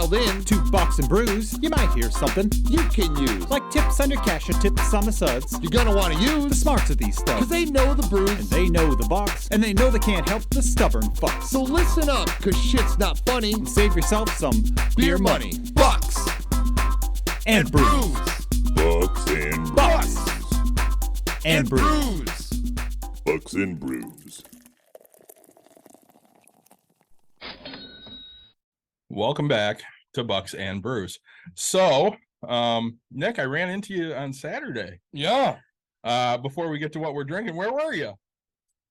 dialed in to Bucks and Brews, you might hear something you can use. like tips on your cash or tips on the suds. You're gonna want to The use smarts of these because studs. they know the brews. And they know the Bucks, and they know they can't help the stubborn fucks. So listen up, because shit's not funny. And save yourself some Beer money. Bucks and brews. Bucks and Bucks and brews. brews. Bucks and Brews. Welcome back to Bucks and Brews. So, Nick, I ran into you on Saturday. Yeah. Before we get to what we're drinking, where were you?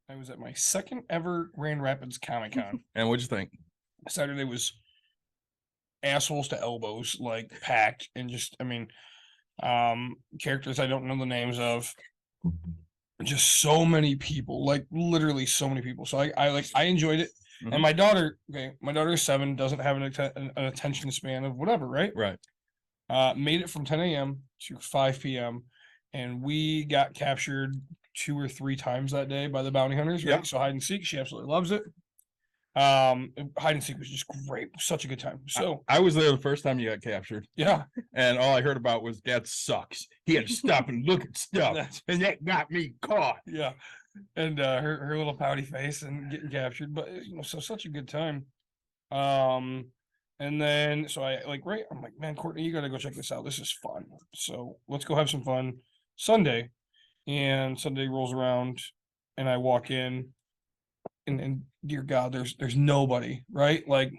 I was at my second ever Grand Rapids Comic Con. And what'd you think? Saturday was assholes to elbows, like packed, and just, characters I don't know the names of. Just so many people, like literally so many people. So I enjoyed it. Mhm. And my daughter is 7, doesn't have an attention span of whatever, right? Right. Made it from 10 a.m. to 5 p.m. and we got captured 2 or 3 times that day by the bounty hunters. Right? Yeah. So hide and seek, she absolutely loves it. Hide and seek was just great, such a good time. So I was there the first time you got captured, yeah, and all I heard about was Dad sucks. He had to stop and look at stuff, and that got me caught. yeah, and her little pouty face and getting captured, but so such a good time. And then so I'm like, man, Courtney, you gotta go check this out. This is fun. So let's go have some fun. Sunday rolls around, and I walk in, and dear God, there's nobody, right? Like,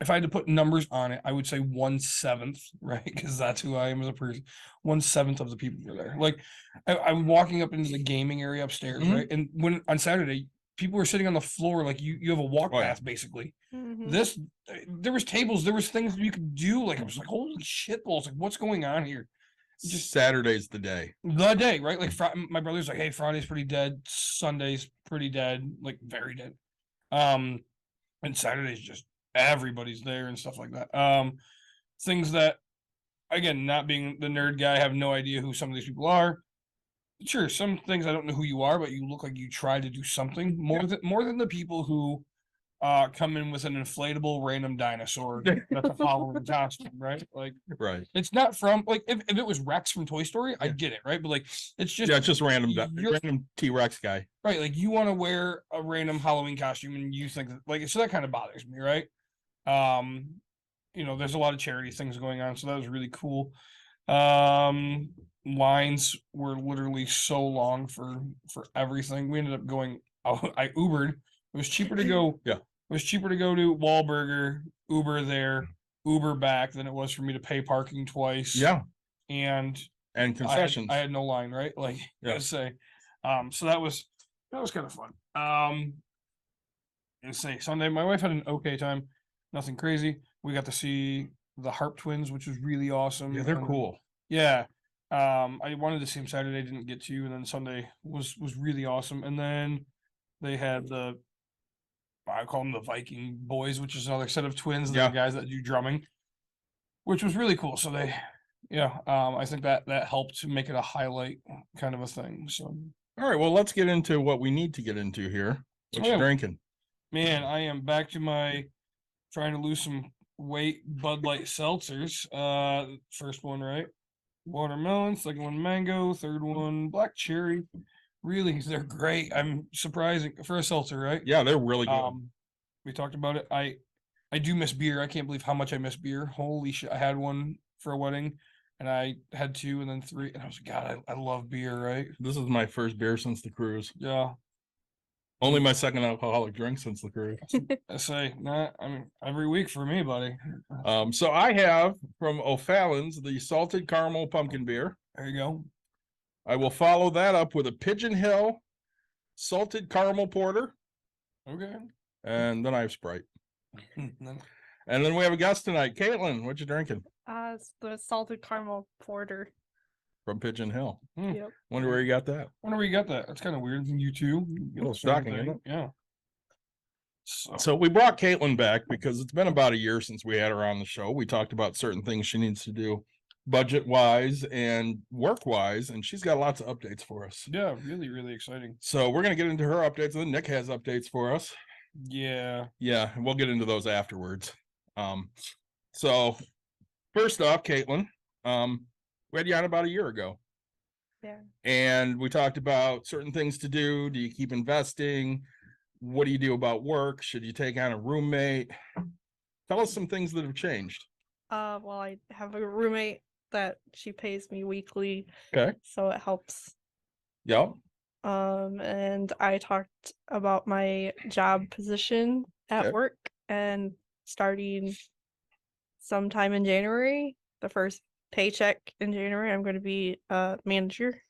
if I had to put numbers on it, I would say 1/7, right? Because that's who I am as a person. 1/7 of the people were there. Like, I'm walking up into the gaming area upstairs, Mhm. right? And when on Saturday, people were sitting on the floor, like you have a walk Oh, yeah. path basically. Mhm. There was tables, there was things you could do. Like, I was like, holy shit balls, like what's going on here? Just Saturday's the day. The day, right? Like my brother's like, hey, Friday's pretty dead, Sunday's pretty dead, like very dead. And Saturday's just everybody's there and stuff like that. Things that, again, not being the nerd guy, I have no idea who some of these people are. Sure, some things I don't know who you are, but you look like you try to do something more than the people who come in with an inflatable random dinosaur that's a Halloween costume, right? Like, Right. it's not from, like, if it was Rex from Toy Story, I'd get it, right? But like, it's just Yeah, it's just random you're- T-Rex guy. right, like you want to wear a random Halloween costume and you think that, like, so that kind of bothers me, right? There's a lot of charity things going on, so that was really cool. Lines were literally so long for everything. We ended up going I Ubered. It was cheaper to go. Yeah. It was cheaper to go to Wahlburger, Uber there, Uber back than it was for me to pay parking twice. Yeah. And And concessions. I had no line, right? Like, Yeah. I say. So that was kind of fun. And say Sunday, my wife had an okay time, nothing crazy. We got to see the Harp Twins, which was really awesome. Yeah, they're And, cool. yeah. I wanted to see them Saturday, didn't get to, and then Sunday was really awesome. And then they had I call them the Viking Boys, which is another set of twins. They're Yeah. guys that do drumming, which was really cool. So I think that helped make it a highlight kind of a thing. So, All right, well, let's get into what we need to get into here. What you Yeah. drinking? man, I am back to my trying to lose some weight Bud Light seltzers. First one, right? Watermelon, second one mango, third one black cherry. Really, they're great. I'm surprising for a seltzer, right? Yeah, they're really good. We talked about it. I do miss beer. I can't believe how much I miss beer. Holy shit! I had one for a wedding, and I had 2 and then 3, and I was like, God, I love beer, right? This is my first beer since the cruise. Yeah. Only my second alcoholic drink since the cruise. I say, every week for me, buddy. So I have from O'Fallon's the salted caramel pumpkin beer. There you go. I will follow that up with a Pigeon Hill salted caramel porter, Okay. and then I have Sprite. Then- And then we have a guest tonight. Caitlin, what you drinking? It's the salted caramel porter. From Pigeon Hill. Yep. Wonder where you got that. Wonder where you got that. That's kind of weird. You too. A little shocking, isn't it? Yeah. So we brought Caitlin back because it's been about a year since we had her on the show. We talked about certain things she needs to do budget wise and work wise, and she's got lots of updates for us. Yeah, really, really exciting. So we're going to get into her updates, and then Nick has updates for us. Yeah. Yeah, and we'll get into those afterwards. So first off, Caitlin, we had you on about a year ago. Yeah. And we talked about certain things to do. Do you keep investing? What do you do about work? Should you take on a roommate? Tell us some things that have changed. Well, I have a roommate that she pays me weekly, Okay. so it helps. Yep. And I talked about my job position at Okay. work and starting sometime in January, the first paycheck in January, I'm going to be a manager.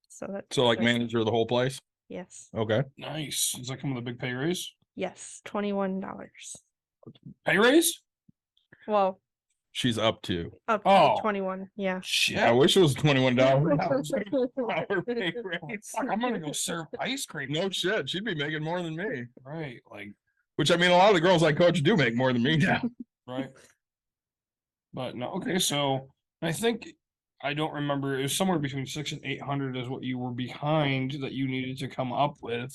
So that's So like exciting. manager of the whole place. Yes. Okay. Nice. Does that come with a big pay raise? Yes, $21. Pay raise? Well, She's up to. up to Oh. 21. Yeah. Shit. I wish it was $21. Fuck, I'm gonna go serve ice cream. No shit. She'd be making more than me. Right, like, Which I mean, a lot of the girls I coach do make more than me now. right. But no, okay, so I think I don't remember. It was somewhere between 600 and 800 is what you were behind that you needed to come up with,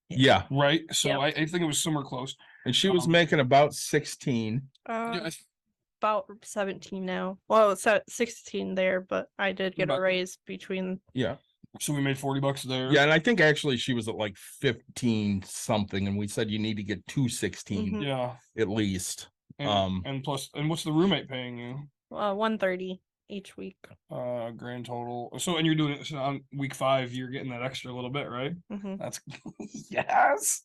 Yeah. right? So Yep. I think it was somewhere close. And she was making about 16. Yeah, About 17 now. Well, it's at 16 there, but I did get But- a raise between. Yeah. so we made $40 there. Yeah. And I think actually she was at like 15 something. And we said you need to get to 16 Mhm. Yeah. at least. And plus, and what's the roommate paying you? 130 each week. Grand total. So, and you're doing it so on week 5, you're getting that extra little bit, right? Hmm. That's yes.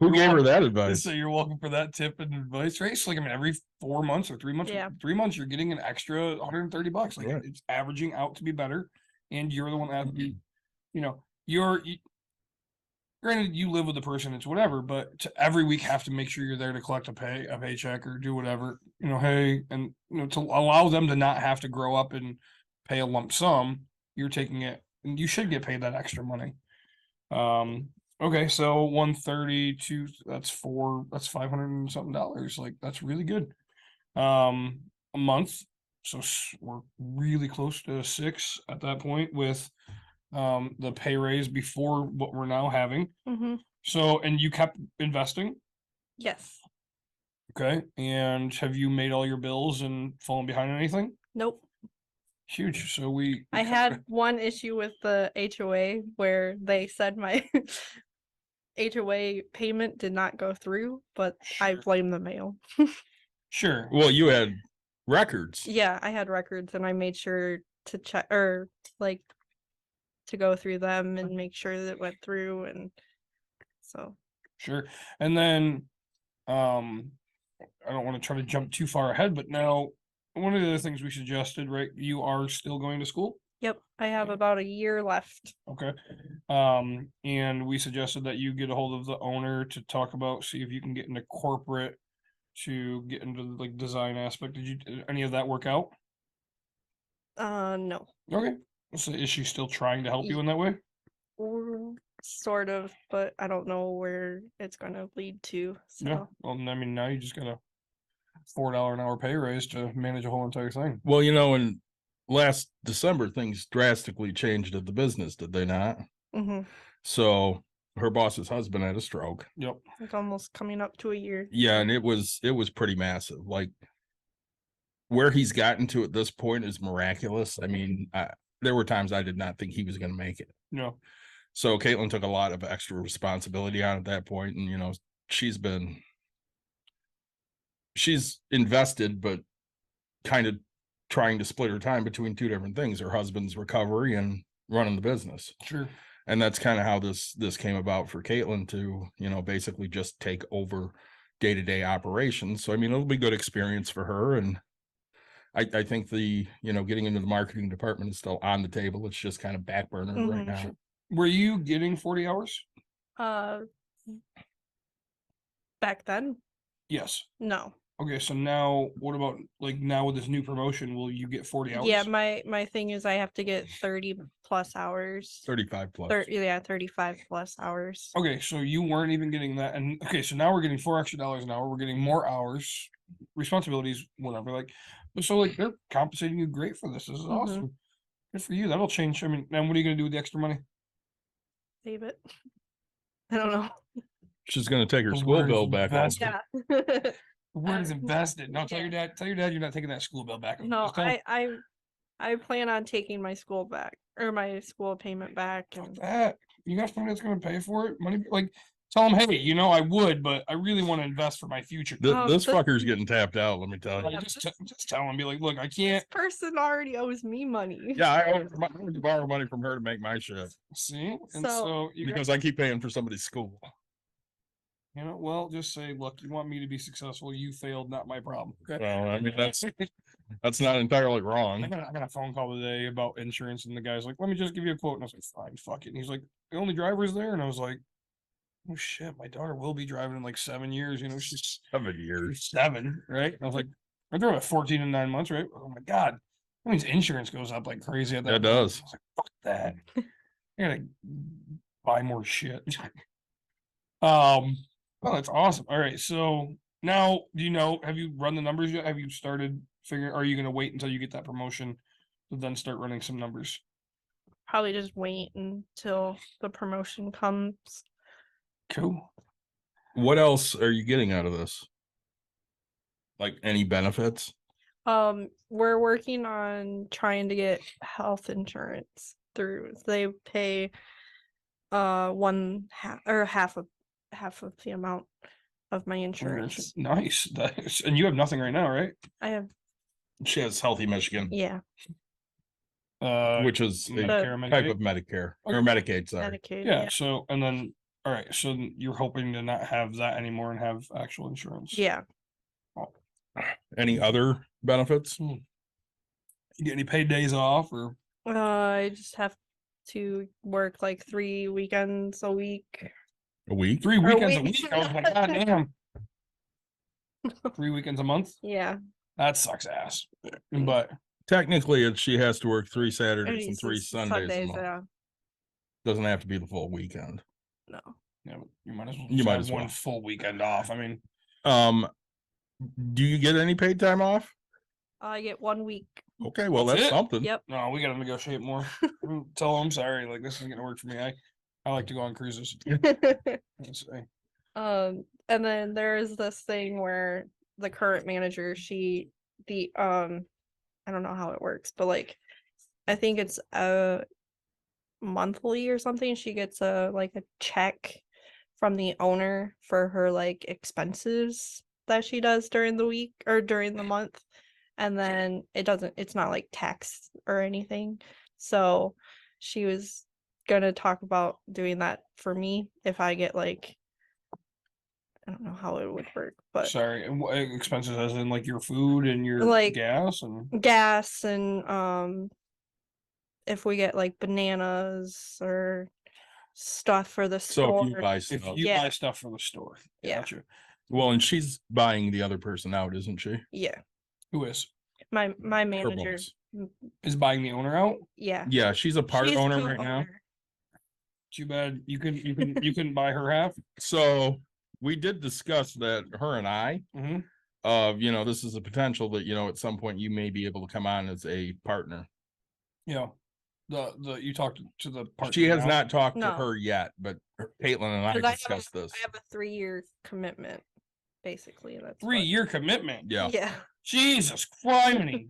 Who gave her that advice? So you're welcome for that tip and advice, right? So like, I mean, every 4 months or 3 months, Yeah. 3 months, you're getting an extra $130. Like Right. it's averaging out to be better, and you're the one that has to be, granted, you live with the person, it's whatever, but to every week have to make sure you're there to collect a paycheck or do whatever, hey, and to allow them to not have to grow up and pay a lump sum, you're taking it, and you should get paid that extra money. Okay, so 132, that's 500 and something dollars. Like that's really good. A month. So we're really close to 6 at that point with the pay raise before what we're now having. Hmm. So, and you kept investing. Yes. Okay. And have you made all your bills and fallen behind on anything? Nope. Huge. So we I had one issue with the HOA where they said my HOA payment did not go through, but I blame the mail. Sure. Well, you had records. Yeah, I had records and I made sure to check or like to go through them and make sure that it went through, and so Sure. And then I don't want to try to jump too far ahead, but now one of the other things we suggested, right? You are still going to school. yep, I have about a year left. Okay. And we suggested that you get a hold of the owner to talk about, see if you can get into corporate to get into like design aspect. Did any of that work out? No. Okay. So is she still trying to help you in that way? Sort of, but I don't know where it's gonna lead to. So Yeah. Well, I mean, now you just got a $4 an hour pay raise to manage a whole entire thing. Well, in last December, things drastically changed at the business, did they not? mhm. So her boss's husband had a stroke. Yep. It's almost coming up to a year. Yeah, and it was pretty massive. Like where he's gotten to at this point is miraculous. I mean, there were times I did not think he was going to make it. No. So Caitlin took a lot of extra responsibility on at that point, and she's invested, but kind of trying to split her time between 2 different things: her husband's recovery and running the business. Sure. And that's kind of how this came about for Caitlin to, basically just take over day-to-day operations. So, I mean, it'll be good experience for her. And I think getting into the marketing department is still on the table. It's just kind of back burner right Mhm. now. Were you getting 40 hours? Back then, Yes. no. Okay, so now what about like now with this new promotion, will you get 40 hours? Yeah, my thing is I have to get 30 plus hours. 35 plus. 35 plus hours. Okay, so you weren't even getting that. And okay, so now we're getting $4 extra an hour. We're getting more hours, responsibilities, whatever. Like, so like they're compensating you great for this. This is awesome. Good for you. That'll change. I mean, then what are you gonna do with the extra money? Save it. I don't know. She's going to take her The school word bill is back. invest. Also. Yeah. The word is invested. No, tell your yeah. dad. Tell your dad you're not taking that school bill back. No, Just tell him, I plan on taking my school back or my school payment back, fuck and that. You got somebody that's gonna pay for it. Money, like, tell him, hey, I would, but I really want to invest for my future. This the- fucker's getting tapped out. Let me tell you. Like, just tell him, be like, look, I can't. this person already owes me money. Yeah, I owe to borrow money from her to make my shit See, and So- so you got, because I keep paying for somebody's school. well, just say, look, you want me to be successful. You failed, not my problem. Okay. Well, I mean that's not entirely I wrong. got a phone call today about insurance, and the guy's like, let me just give you a quote. And I was like, fine, fuck it. And he's like, the only driver's there. And I was like, oh shit, my daughter will be driving in like 7 years. She's 7 years. 7, right? And I was like, I drove at 14 and 9 months, right? Oh my God. That means insurance goes up like crazy at that. It point. does. I was like, fuck that. I gotta buy more shit. Oh, that's awesome. All right. So now, have you run the numbers yet? Have you started figuring, are you going to wait until you get that promotion to then start running some numbers? Probably just wait until the promotion comes. Cool. What else are you getting out of this? Like any benefits? We're working on trying to get health insurance through. They pay one half or half of the amount of my insurance. Nice. And you have nothing right now, right? I have, She has Healthy Michigan, yeah, which is a Medicare, type Medicaid? of Medicare or Okay. Medicaid. Sorry. Medicaid. Yeah. So, and then, all right. So you're hoping to not have that anymore and have actual insurance. Yeah. Any other benefits? You get any paid days off or? I just have to work like 3 weekends a week. A week? 3 weekends a week. week. I was like, God damn. 3 weekends a month? Yeah. That sucks ass. But Technically, she has to work 3 Saturdays and It's 3 just Sundays a month. yeah. Doesn't have to be the full weekend. No. yeah, you might as well You just might have as one well. full weekend off. I mean, Do you get any paid time off? I get 1 week. Okay, well That's that's it? something. Yep. no, we gotta negotiate more. Tell them I'm sorry. Like, this isn't gonna work for me. I like to go on cruises. Let's see. And then there's this thing where the current manager, I don't know how it works, but like I think it's monthly or something. She gets a check from the owner for her like expenses that she does during the week or during the month. And then it's not like tax or anything. So she was gonna talk about doing that for me if I get like, I don't know how it would work, but Sorry, and what expenses as in like your food and your Like- gas and gas and if we get like bananas or stuff for the So store. if you buy if stuff, you Yeah. buy stuff from the store. Yeah. Gotcha. well, and she's buying the other person out, isn't she? Yeah. Who is? My Her manager. boss. Is buying the owner out? Yeah. Yeah, she's a part She's owner the right now. owner. Too bad you couldn't buy her half. So we did discuss that, her and I, Mm-hmm. of, this is a potential that, at some point you may be able to come on as a partner. Yeah. The you talked to the partner. She has now? not talked to No. her yet, but Caitlin and I 'Cause discussed this. I have a 3-year commitment, basically. That's 3-year commitment. Yeah. Yeah. Jesus criminy.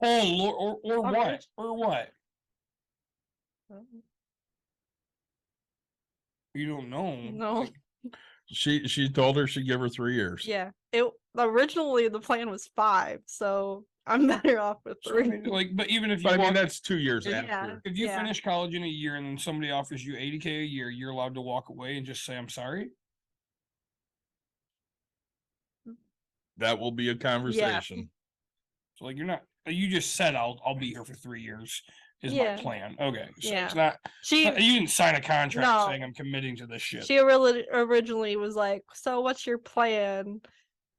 Oh Lord, or Okay. what? Or what? You don't know. No. She told her she'd give her 3 years. Yeah. It originally the plan was 5, so I'm better off with So, I 3. mean, like, but even if you But I mean, walk, that's 2 years Yeah. after. if you yeah. finish college in a year and then somebody offers you $80K a year, you're allowed to walk away and just say I'm sorry. That will be a conversation. So like you're not. You just said I'll be here for 3 years is Yeah. my plan. Okay, so Yeah. it's not. She You didn't sign a contract No. saying I'm committing to this shit. she originally was like, "So what's your plan?"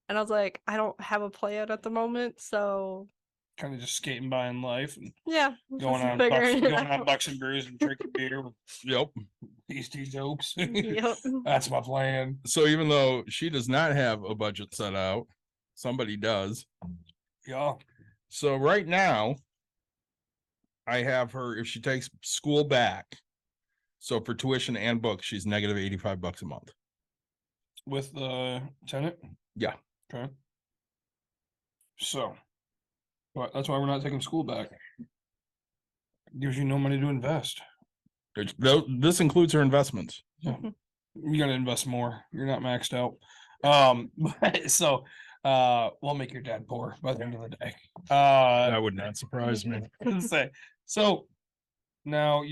And I was like, "I don't have a plan at the moment, so Kind of just skating by in life and yeah, going just on figuring it going on out." Bucks and Brews and drinking beer with Yep. these two jokes. Yep. That's my plan. So even though she does not have a budget set out, somebody does. Yeah. So right now, I have her, if she takes school back, so for tuition and books, she's negative $85 a month. With the tenant. Yeah. Okay. So, but that's why we're not taking school back. Gives you no money to invest. This includes her investments. Yeah. You gotta invest more. You're not maxed out. So we'll make your dad poor by the end of the day. That would not surprise me. Say so now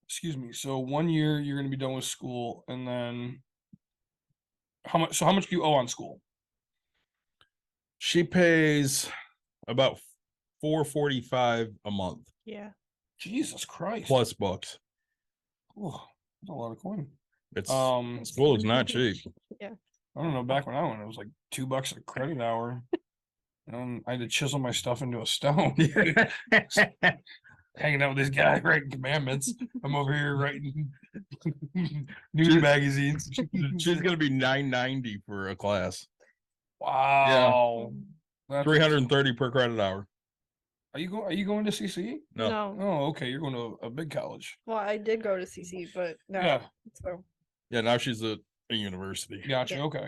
excuse me, so 1 year you're gonna be done with school, and then how much do you owe on school? She pays about $445 a month Yeah. Jesus Christ. plus books. Oh, that's a lot of coin. It's Um, school is not cheap. I don't know, back when I went, it was like $2 a credit hour. And I had to chisel my stuff into a stone. Hanging out with this guy writing commandments. I'm over here writing news magazines. She's gonna be $990 for a class. Wow. That's- 330 per credit hour. Are you going to CC? No. No. Oh, okay. You're going to a big college. Well, I did go to CC, but no. Yeah. So Yeah, now she's at a university. Gotcha. Yeah. Okay.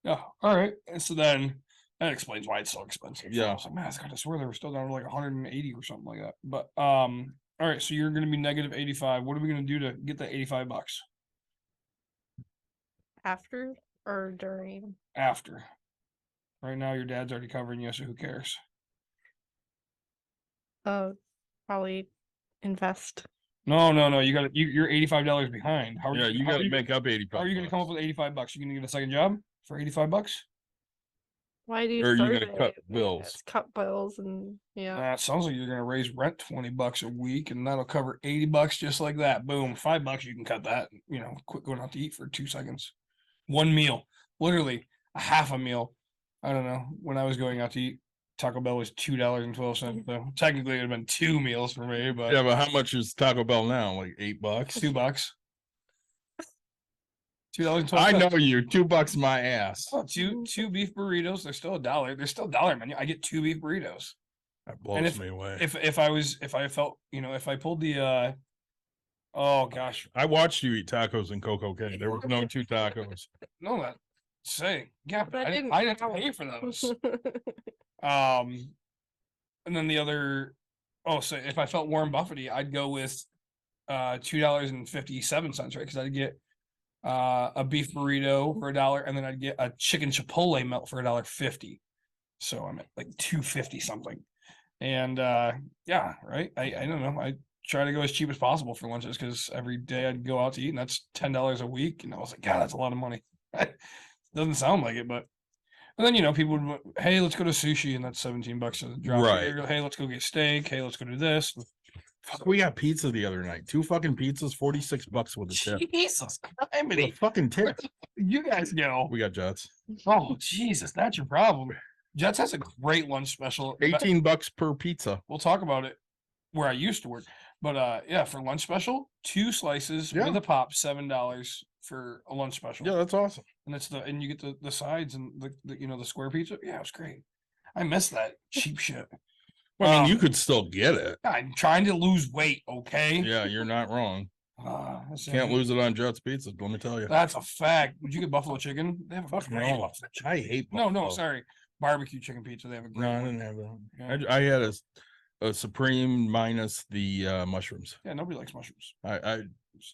Yeah. All right. And so then that explains why it's so expensive. So I Yeah. was like, man, I swear they were still down to like 180 or something like that. But all right. So you're going to be negative 85. What are we going to do to get that $85 after or during? after? Right now, your dad's already covering you, so who cares? Probably invest. No. You're $85 behind. How are Yeah, you? you how are gotta make up 85. How are you going to come up with $85? You going to get a second job for $85? Why do you Or are you start gonna cut it? bills? Yes, cut bills and yeah. It sounds like you're going to raise rent $20 a week, and that'll cover $80 just like that. Boom, $5 you can cut that. Quit going out to eat for 2 seconds. One meal, literally a half a meal. I don't know. When I was going out to eat, Taco Bell was $2.12. So technically, it'd have been 2 meals for me, but Yeah, but how much is Taco Bell now? Like $8? $2. $2.12. I know you. $2 my ass. Oh, two beef burritos. They're still $1. They're still $1 menu. I get 2 beef burritos. That blows me away. If I felt, if I pulled the oh gosh, I watched you eat tacos in Coco K. There was no 2 tacos. no, that say yeah, but But I didn't have to pay for those. And then the other, so if I felt Warren Buffety, I'd go with $2.57, right? Because I'd get a beef burrito for $1, and then I'd get a chicken chipotle melt for $1.50. So I'm at like $2.50 something. And yeah, right. I don't know. I try to go as cheap as possible for lunches because every day I'd go out to eat, and that's $10 a week. And I was like, God, that's a lot of money. Doesn't sound like it, but and then people would, hey, let's go to sushi, and that's $17 a drop. Right. Hey, let's go get steak. Hey, let's go do this. Fuck, we got pizza the other night. 2 fucking pizzas, $46 with a tip. Jesus With a Christ. fucking tip. You guys go. We got Jets. Oh, Jesus, that's your problem. Jets has a great lunch special. $18 per pizza. We'll talk about it where I used to work. But yeah, for lunch special, 2 slices Yeah. with a pop, $7 for a lunch special. Yeah, that's awesome. And you get the sides and the square pizza. Yeah, it was great. I miss that cheap shit. Well, I mean, you could still get it. I'm trying to lose weight, okay? Yeah, you're not wrong. Can't lose it on Jets Pizza, let me tell you. That's a fact. Would you get buffalo chicken? They have a Fuck great no. buffalo chicken. I hate No, buffalo. sorry. Barbecue chicken pizza. They have a great No, I one. didn't have that. Yeah. I had a Supreme minus the mushrooms. Yeah, nobody likes mushrooms. I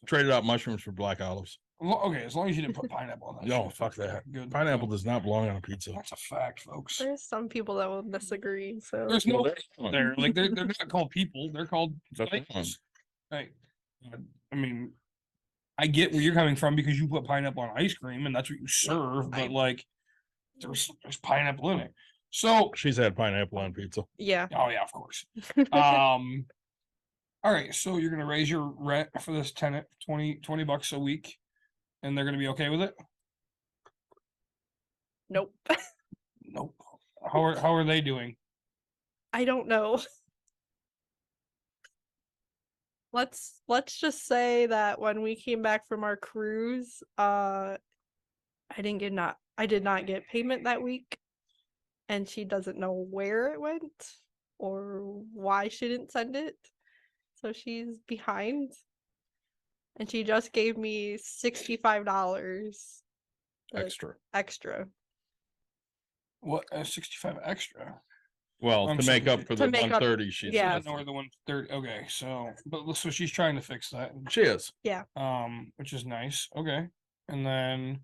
traded out mushrooms for black olives. Okay, as long as you didn't put pineapple on that. No, shit. fuck that. Good. Pineapple does not belong on a pizza. That's a fact, folks. There's some people that will disagree. So There's no Well, they're like they're not called people. They're called That's things. fine. Right. I mean, I get where you're coming from because you put pineapple on ice cream and that's what you serve, but like there's pineapple in it. So She's had pineapple on pizza. yeah. oh yeah, of course. All right, so you're gonna raise your rent for this tenant $20 a week, and they're gonna be okay with it? Nope. Nope. How are they doing? I don't know. Let's just say that when we came back from our cruise, I did not get payment that week, and she doesn't know where it went or why she didn't send it. So she's behind. And she just gave me $65 The extra. extra. What 65 extra? Well, I'm to make sorry. up for To the make up- 130 she's yeah. I didn't know where the 130. Okay, so she's trying to fix that. She is. Which is nice. Okay, and then,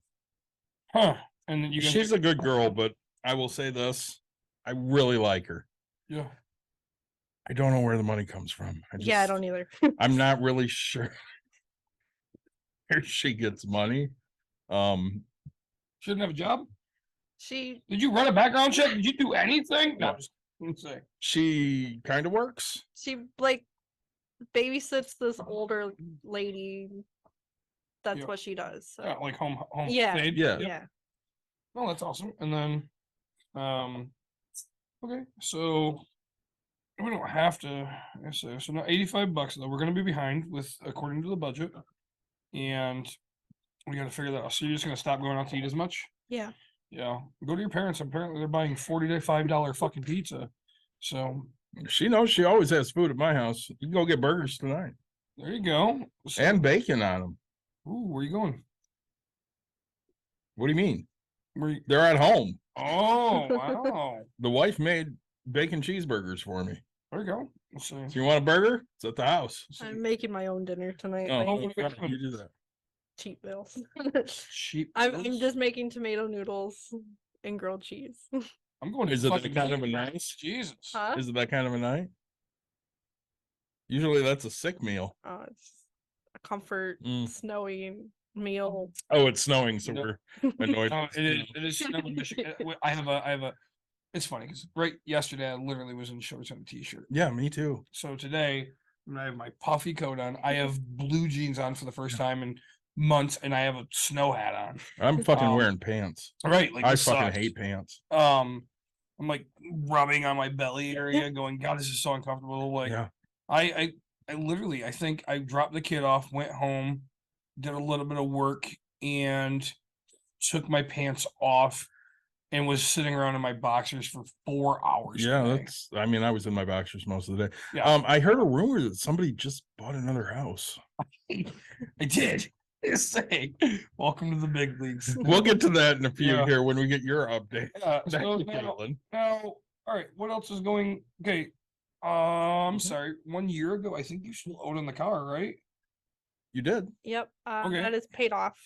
and then you guys. She's a good girl, but I will say this. I really like her. Yeah. I don't know where the money comes from. Yeah, I don't either. I'm not really sure where she gets money. She didn't have a job. She Did you run a background check? Did you do anything? No. Let's say. She kind of works. like babysits this older lady. That's Yeah. what she does. So. Yeah, like home Yeah, stayed? Yeah. yeah. Oh, that's awesome. And then, okay, so we don't have to. I say so now. $85 though. We're gonna be behind with according to the budget, and we got to figure that out. So you're just gonna stop going out to eat as much? Yeah. Yeah. Go to your parents. Apparently, they're buying $45 fucking pizza. So She knows she always has food at my house. You can go get burgers tonight there you go. So, and bacon on them. ooh, where you going? What do you mean? Where you, They're at home. oh wow. The wife made bacon cheeseburgers for me. There you go. Let's see. So you want a burger? It's at the house. I'm making my own dinner tonight. Oh, like okay. you do that. cheap meals. Cheap. I'm meals? just making tomato noodles and grilled cheese. I'm going to Is it that fucking kind of a Vegas. nice? Jesus. Huh? Is it that kind of a night? Usually that's a sick meal. It's a comfort Mm. snowy meal. Oh, it's snowing, so No. we're annoyed. No, it is snow in Michigan. I have a it's funny because right yesterday I literally was in shorts and a t-shirt. Yeah, me too. So today I have my puffy coat on. I have blue jeans on for the first time in months, and I have a snow hat on. I'm fucking Um, wearing pants. Right, like I this fucking sucks. hate pants. I'm like rubbing on my belly area, going, God, this is so uncomfortable. Like Yeah. I literally I think I dropped the kid off, went home, did a little bit of work, and took my pants off and was sitting around in my boxers for 4 hours. Yeah, today. I mean, I was in my boxers most of the day. Yeah. I heard a rumor that somebody just bought another house. I did. Say, welcome to the big leagues. We'll get to that in a few Yeah. here when we get your update. Yeah, Thank so you, now, Caitlin. all right, what else is going? Okay, Mm-hmm. I'm sorry. 1 year ago, I think you still owed on the car, right? You did. Yep. Okay. That is paid off.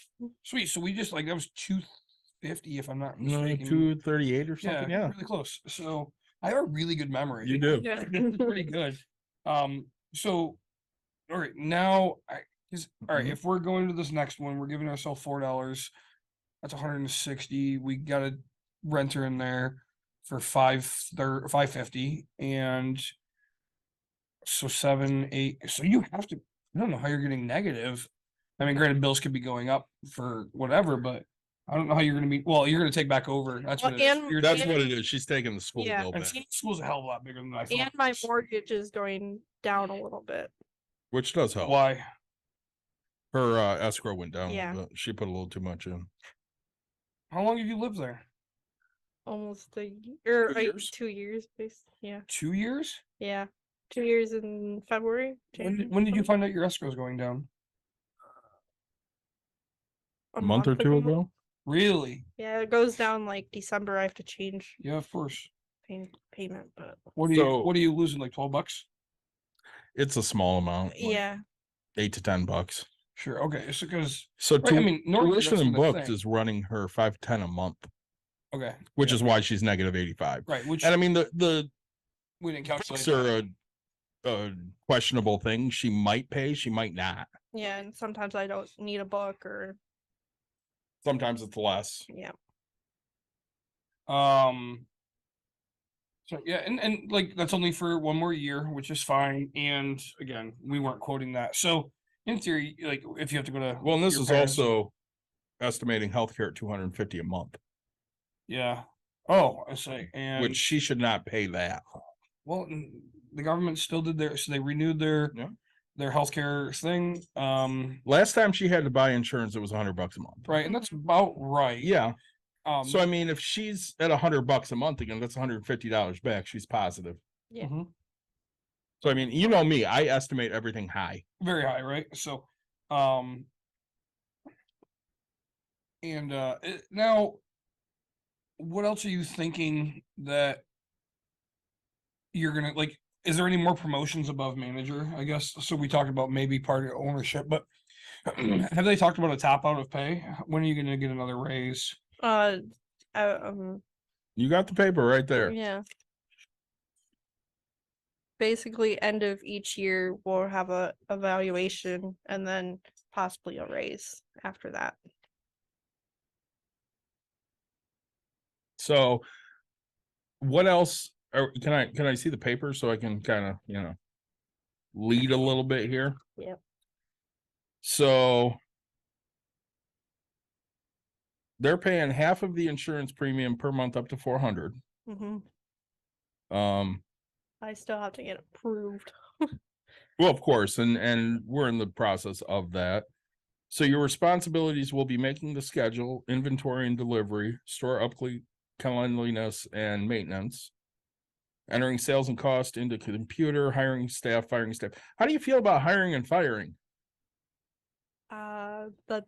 Sweet. So we just like that was 250, if I'm not No, mistaken. 238 or something. Yeah. really close. So I have a really good memory. You do. Yeah. It's pretty good. So all right, now all right, Mhm. if we're going to this next one, we're giving ourselves $4. That's 160. We got a renter in there for 550, and so 7, 8. So you have to. I don't know how you're getting negative. I mean, granted, bills could be going up for whatever, but I don't know how you're going to be. Well, you're going to take back over. That's Well, what it is. and- You're- That's what it is. She's taking the school Yeah. bill and back, school's a hell of a lot bigger than I thought. And my mortgage is going down a little bit. which does help. Why? Her escrow went down. Yeah. A little bit. She put a little too much in. How long have you lived there? Almost a year, 2 years? 2 years, basically. Yeah. 2 years? Yeah. 2 years in February. When did you find out your escrow's going down? A A month or two ago. Really? Yeah, it goes down like December. I have to change Yeah, of course. payment, but What are you So- what are you losing? Like $12? It's a small amount. like yeah. $8 to $10. Sure. Okay. So because So right, I mean, normally tuition that's and what I books think. is running her $510 a month, Okay. which yeah, is why she's negative 85. right. Which And I mean the we didn't calculate. books are a questionable thing. She might pay, she might not. Yeah, and sometimes I don't need a book or Sometimes it's less. yeah. So yeah, and like that's only for 1 more year, which is fine. And again, we weren't quoting that. So in theory, like if you have to go to Well, and this your is parents- also estimating healthcare at $250 a month, yeah. Oh, I see. And which she should not pay that. well, the government still did so they renewed their Yeah. their healthcare thing. Last time she had to buy insurance, it was $100 a month. Right, and that's about right. Yeah. So I Um, mean, if she's at $100 a month again, that's $150 back. She's positive. Yeah. mhm. So I mean, you know me, I estimate everything high. Very high, right? So And now, what else are you thinking that you're gonna like? Is there any more promotions above manager? I guess so. We talked about maybe part of ownership, but have they talked about a top out of pay? When are you gonna get another raise? Uh, um, You got the paper right there. yeah. Basically, end of each year, we'll have a evaluation and then possibly a raise after that. So what else can I see the paper so I can kind of, lead a little bit here? Yep. So they're paying half of the insurance premium per month up to 400. Um, I still have to get approved. well, of course, and we're in the process of that. So your responsibilities will be making the schedule, inventory and delivery, store upkeep, cleanliness, and maintenance. Entering sales and cost into computer, hiring staff, firing staff. How do you feel about hiring and firing? That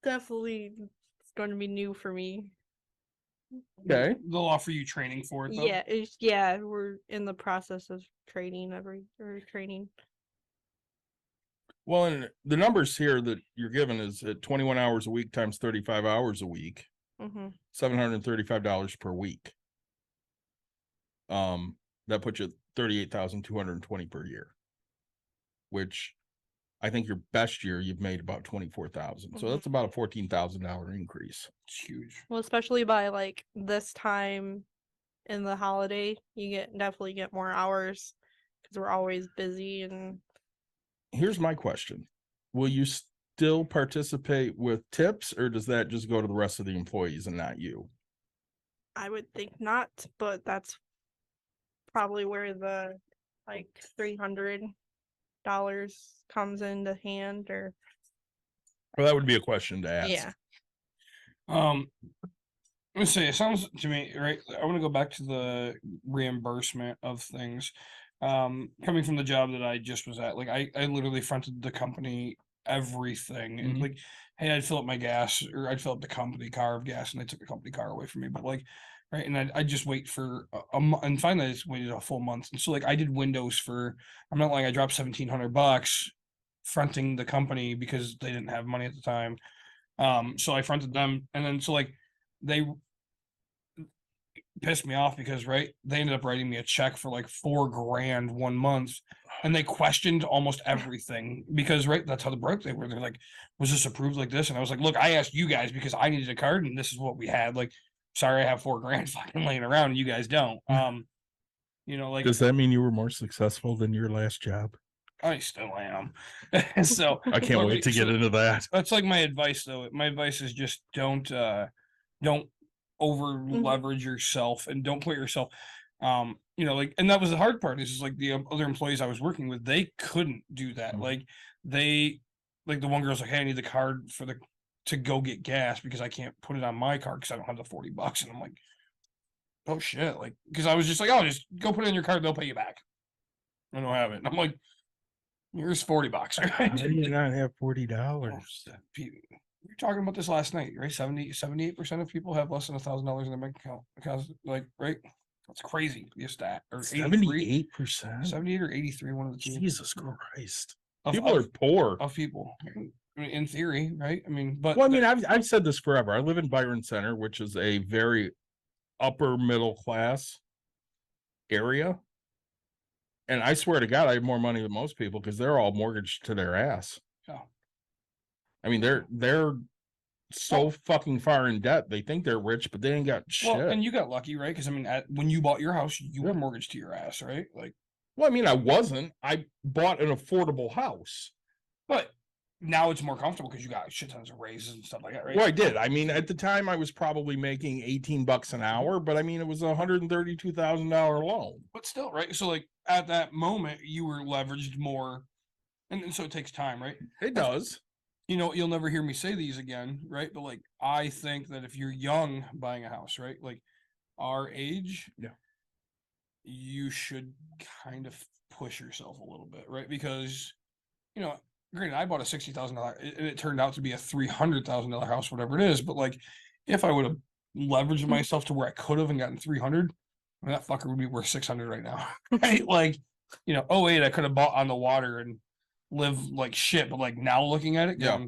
definitely is going to be new for me. Okay. They'll offer you training for it. Though. Yeah, we're in the process of training training. Well, and the numbers here that you're given is at 21 hours a week times 35 hours a week, $735 per week. That puts you at 38,220 per year, which I think your best year you've made about 24,000. So that's about a $14,000 increase. It's huge. Well, especially by like this time in the holiday, you definitely get more hours because we're always busy. And here's my question: will you still participate with tips, or does that just go to the rest of the employees and not you? I would think not, but that's probably where the like $300 comes into hand. Or well, that would be a question to ask. Yeah. Let's see. It sounds to me right. I want to go back to the reimbursement of things. Coming from the job that I just was at, like I literally fronted the company everything, and like, hey, I'd fill up my gas, or I'd fill up the company car of gas, and they took the company car away from me. But like, right, and I'd just wait for a month, and finally I just waited a full month. And so like I did windows for, I'm not lying, I dropped $1,700 fronting the company because they didn't have money at the time. So I fronted them, and then so like they pissed me off because right, they ended up writing me a check for like $4,000 1 month, and they questioned almost everything because right, that's how the broke they were. They're like, was this approved like this? And I was like, look, I asked you guys because I needed a card, and this is what we had. Like, sorry, I have $4,000 fucking laying around, and you guys don't. Like, does that mean you were more successful than your last job? I still am. So I can't wait to get into that. That's like my advice, though. My advice is just don't over leverage yourself, and don't put yourself like, and that was the hard part is like the other employees I was working with, they couldn't do that. Like the one girl's like, hey, I need the card to go get gas because I can't put it on my card because I don't have the $40. And I'm like, oh shit. Like, because I was just like, oh, just go put it in your card, they'll pay you back. I don't have it. And I'm like, here's $40. How do you not have $40? We were talking about this last night, right? 78% of people have less than $1,000 in their bank account. Because, like, right? That's crazy. Your stat. Or 78%? 78 or 83, one of the two. Jesus Christ. Of, people are poor. Of people. I mean, in theory, right? I mean, but. Well, I mean, I've said this forever. I live in Byron Center, which is a very upper middle class area. And I swear to God, I have more money than most people because they're all mortgaged to their ass. Yeah. I mean, they're so fucking far in debt. They think they're rich, but they ain't got shit. Well, and you got lucky, right? Because I mean, when you bought your house, you were mortgaged to your ass, right? Like, well, I mean, I wasn't. I bought an affordable house, but now it's more comfortable because you got shit tons of raises and stuff like that, right? Well, I did. I mean, at the time, I was probably making $18 an hour, but I mean, it was a $132,000 loan. But still, right? So, like at that moment, you were leveraged more, and so it takes time, right? It does. You'll never hear me say these again, right? But like, I think that if you're young buying a house, right, like our age, you should kind of push yourself a little bit, right? Because granted, I bought a $60,000 and it turned out to be a $300,000 house, whatever it is. But like, if I would have leveraged myself to where I could have and gotten 300, that fucker would be worth 600 right now. Right? Like, you know, 08, I could have bought on the water and live like shit. But like now looking at it, Yeah.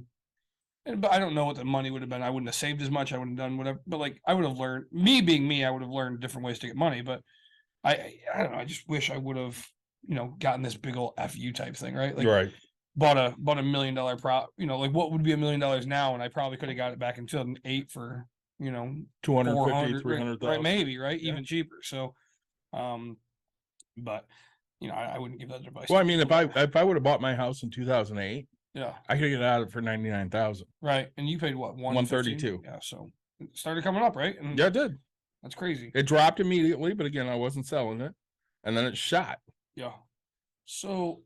but I don't know what the money would have been. I wouldn't have saved as much. I wouldn't have done whatever. But like, I would have learned. Me being me, I would have learned different ways to get money. But I don't know. I just wish I would have, you know, gotten this big old FU type thing, right? Like, Right. bought a $1 million prop. You know, like what would be $1 million now? And I probably could have got it back in 2008 for, you know, 250, 400, 300,000. right? Maybe, right? Yeah. Even cheaper. So, but you know, I wouldn't give that advice. Well, I mean, if I would have bought my house in 2008, yeah, I could get out of it for 99,000. right. And you paid what, 132. Yeah, so it started coming up, right? And Yeah, it did. that's crazy. It dropped immediately, but again, I wasn't selling it, and then it shot. Yeah. So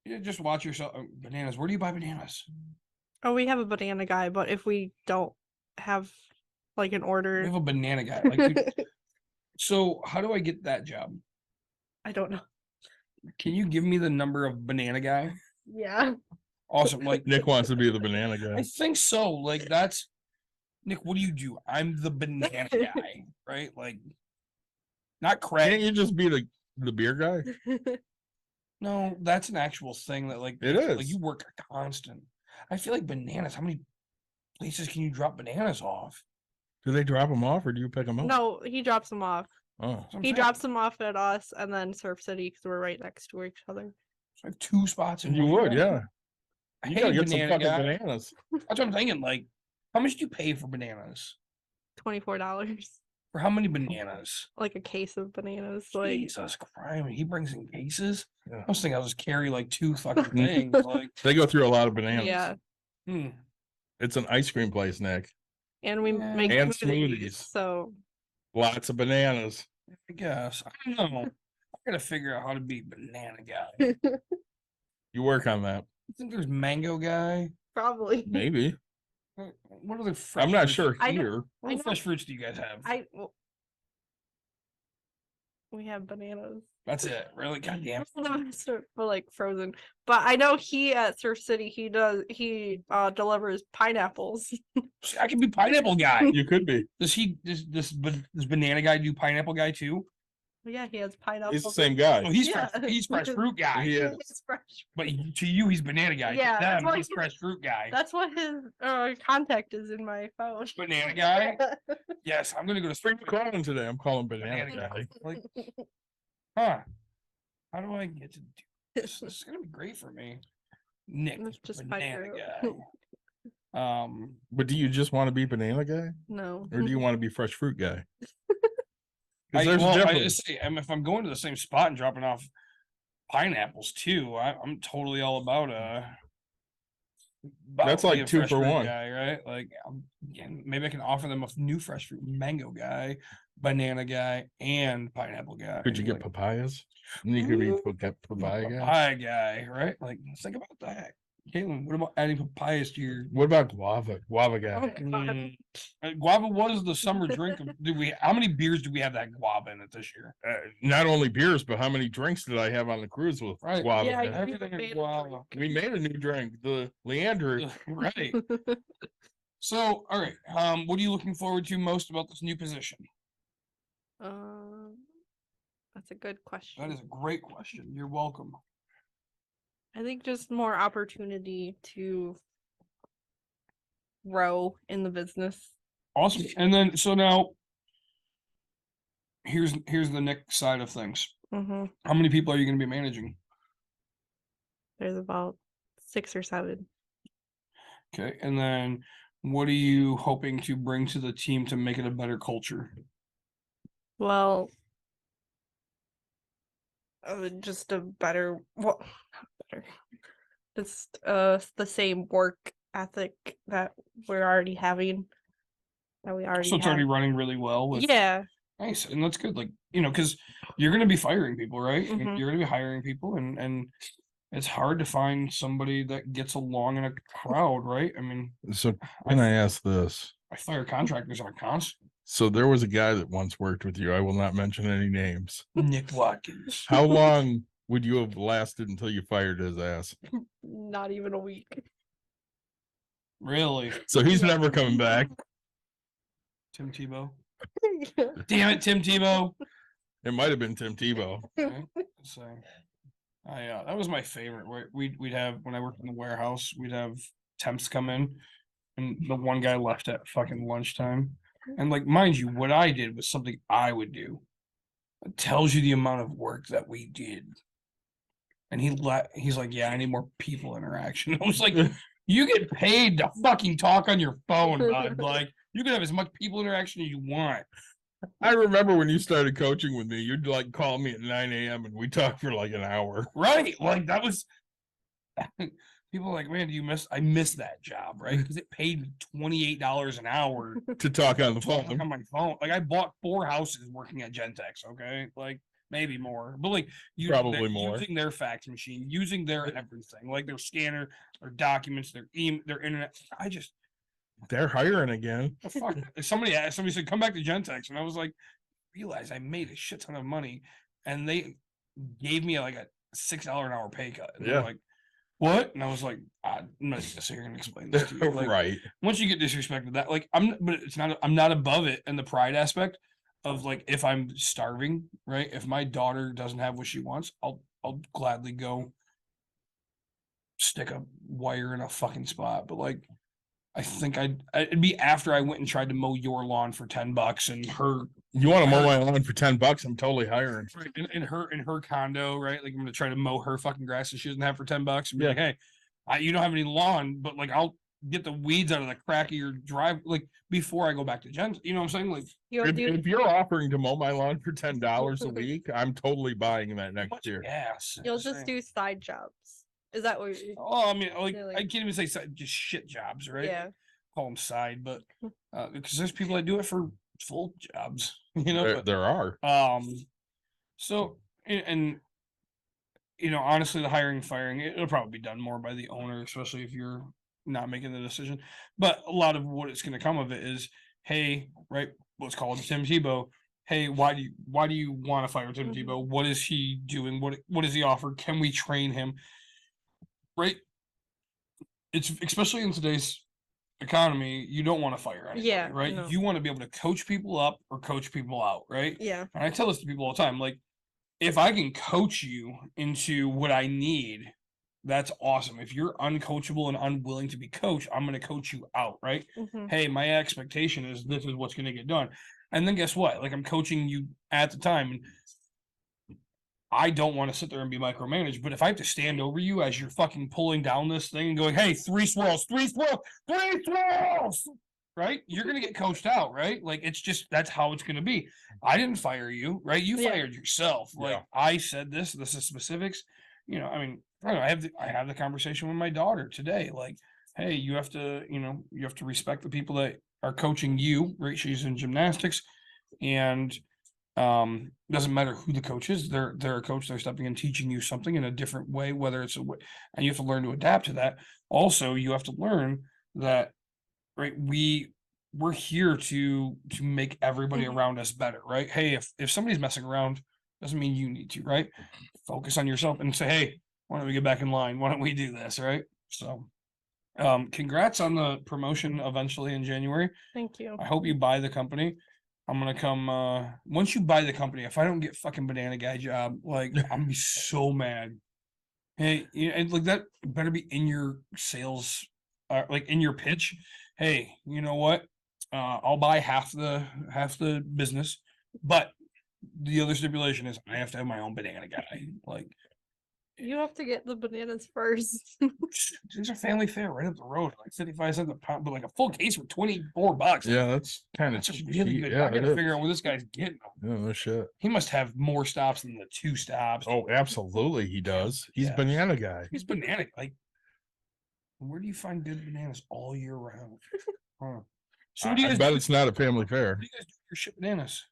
yeah, just watch yourself. Bananas. Where do you buy bananas? Oh, we have a banana guy, but if we don't have like an We order, have a banana guy. Like, dude, so how do I get that job? I don't know. Can you give me the number of banana guy? Yeah. Awesome. Like, Nick wants to be the banana I guy. think so. Like, that's Nick. What do? I'm the banana guy, right? Like, not Can't Craig. you just be the beer guy? No, that's an actual thing that like It is. Like you work a constant. I feel like bananas. How many places can you drop bananas off? Do they drop them off or do you pick them up? No, he drops them off. Oh, That's what I'm He saying. drops them off at us and then Surf City because we're right next to each other. I have 2 spots in you one would, day. yeah. I You hate gotta get some banana fucking guy. bananas. That's what I'm thinking. Like, how much do you pay for bananas? $24, For how many bananas? like a case of bananas. Like, Jesus Christ! He brings in cases. Yeah. I was thinking I'll just carry like 2 fucking things. Like, They go through a lot of bananas. yeah. It's an ice cream place, Nick. And we Yeah. make And smoothies. smoothies. So Lots of bananas. I guess I don't know. I gotta figure out how to be banana guy. You work on that. I think there's mango guy. probably. Maybe. What other fresh I'm not fruits- sure I know- here. What I other know- fresh fruits do you guys have? We have bananas. That's it. Really? Goddamn. For like frozen. But I know he at Surf City he delivers pineapples. I can be pineapple guy. You could be. Does this banana guy do pineapple guy too? Yeah, he has pineapple. He's the same guy. Oh, he's Yeah. he's fresh fruit guy. He is. It's fresh. But to you, he's banana guy. Yeah, To that's them, what he's he- fresh fruit guy. That's what his contact is in my phone. Banana guy. Yes, I'm gonna go to spring. I'm calling today. I'm calling banana Banana guy. Like, huh? How do I get to do this? This is gonna be great for me. Nick, Let's just banana figure guy. But do you just want to be banana guy? No. Or do you want to be fresh fruit guy? I, Because there's well, a I difference. just say, if I'm going to the same spot and dropping off pineapples too, I'm totally all about That's like being a 2 fresh for fruit 1. guy, right? Like, maybe I can offer them a new fresh fruit mango guy, banana guy, and pineapple guy. Could you get Like, papayas? And you could be papaya guy. papaya guy, right? Like, let's think about that. Caitlin, what about adding papayas to your What about guava? Guava guy. Oh, God. guava was the summer drink of, how many beers do we have that guava in it this year? Not only beers, but how many drinks did I have on the cruise with Right. guava? Yeah, guy? you Everything made is a guava. drink. We made a new drink, the Leander. Right. So, all right. What are you looking forward to most about this new position? That's a good question. That is a great question. You're welcome. I think just more opportunity to grow in the business. Awesome. And then so now here's the next side of things. Mm-hmm. How many people are you going to be managing? There's about 6 or 7. Okay. And then what are you hoping to bring to the team to make it a better culture? Well, just a better, well, not better, just the same work ethic that we're already having. That we already So it's have. already running really well. With, Yeah, Nice. And that's good. Like, because you're going to be firing people, right? Mhm. You're going to be hiring people and it's hard to find somebody that gets along in a crowd, right? I mean, So can I ask this? I fire contractors on a constant. So there was a guy that once worked with you. I will not mention any names. Nick Watkins. How long would you have lasted until you fired his ass? Not even a week. Really, So he's never coming back. Tim Tebow. Damn it, Tim Tebow. It might have been Tim Tebow. Right? So, that was my favorite. We'd have when I worked in the warehouse, we'd have temps come in, and the one guy left at fucking lunchtime, and like, mind you, what I did was something I would do. It tells you the amount of work that we did, and he's like, yeah, I need more people interaction. I was like, you get paid to fucking talk on your phone, bud. Like, you can have as much people interaction as you want. I remember when you started coaching with me, you'd like call me at 9 a.m. and we talked for like an hour. Right. Like, that was people are like, man, I miss that job, right? Because it paid me $28 an hour To talk on the talk phone. on my phone. Like, I bought 4 houses working at Gentex, okay? Like, maybe more. But like, Probably more. using their fax machine, using their everything, like their scanner, their documents, their their internet. They're hiring again. Oh, fuck. Somebody said, come back to Gentex. And I was like, realize I made a shit ton of money. And they gave me like a $6 an hour pay cut. And they're Yeah. like, what? And I was like, I'm not gonna sit here and explain this to you. Like, Right. once you get disrespected, that like I'm not above it in the pride aspect of like, if I'm starving, right? If my daughter doesn't have what she wants, I'll gladly go stick a wire in a fucking spot. But like, I think it'd be after I went and tried to mow your lawn for $10 and her You want to mow my lawn for $10? I'm totally hiring. in her condo, right? Like, I'm gonna try to mow her fucking grass that she doesn't have for $10 and be like, hey, you don't have any lawn, but like, I'll get the weeds out of the crack of your drive, like, before I go back to Jen. You know what I'm saying? Like, If you're offering to mow my lawn for $10 a week, I'm totally buying that next year. Yes. You'll just do side jobs. Is that what you're Oh, I mean, like, Really? I can't even say side, just shit jobs, right? Yeah. Call them side, but because there's people that do it for full jobs, you know. There are. So and you know, honestly, the hiring and firing, it'll probably be done more by the owner, especially if you're not making the decision. But a lot of what it's going to come of it is, hey, right, let's call it Tim Tebow. Hey, why do you want to fire Tim Mhm. Tebow? What is he doing? What does he offer? Can we train him? Right. It's especially in today's economy, you don't want to fire anybody, Yeah, right? no. You want to be able to coach people up or coach people out, right? Yeah. And I tell this to people all the time, like, if I can coach you into what I need, that's awesome. If you're uncoachable and unwilling to be coached, I'm going to coach you out, right? Mhm. Hey, my expectation is this is what's going to get done. And then guess what? Like, I'm coaching you at the time, and I don't want to sit there and be micromanaged, but if I have to stand over you as you're fucking pulling down this thing and going, hey, 3 swirls, 3 swirls, 3 swirls, right? You're going to get coached out, right? Like, it's just, that's how it's going to be. I didn't fire you, right? You Yeah. fired yourself. Like, Yeah. I said this is specifics. You know, I mean, I don't know, I have the conversation with my daughter today. Like, hey, you have to respect the people that are coaching you, right? She's in gymnastics, and doesn't matter who the coach is, they're a coach, they're stepping in, teaching you something in a different way, whether it's a way, and you have to learn to adapt to that. Also, you have to learn that, right, we're here to make everybody Mhm. around us better, right? Hey, if somebody's messing around, doesn't mean you need to, right? Focus on yourself and say, hey, why don't we get back in line? Why don't we do this, right? So congrats on the promotion eventually in January. Thank you. I hope you buy the company. I'm gonna come once you buy the company. If I don't get fucking banana guy job, like, I'm gonna be so mad. Hey, and like, that better be in your sales, like in your pitch. Hey, you know what? I'll buy half the business, but the other stipulation is I have to have my own banana guy. Like, You have to get the bananas first. these are family fare right up the road, like 55 cents a pound, but like a full case for $24. Yeah, that's kind of That's just really good. I gotta figure out where this guy's getting them. Yeah, no shit. He must have more stops than the 2 stops. Oh, absolutely, he does. He's Yeah. banana guy. He's banana. Like, where do you find good bananas all year round? Huh. So what do you I guys bet do? it's not a family fair. What do you guys do with your shit bananas?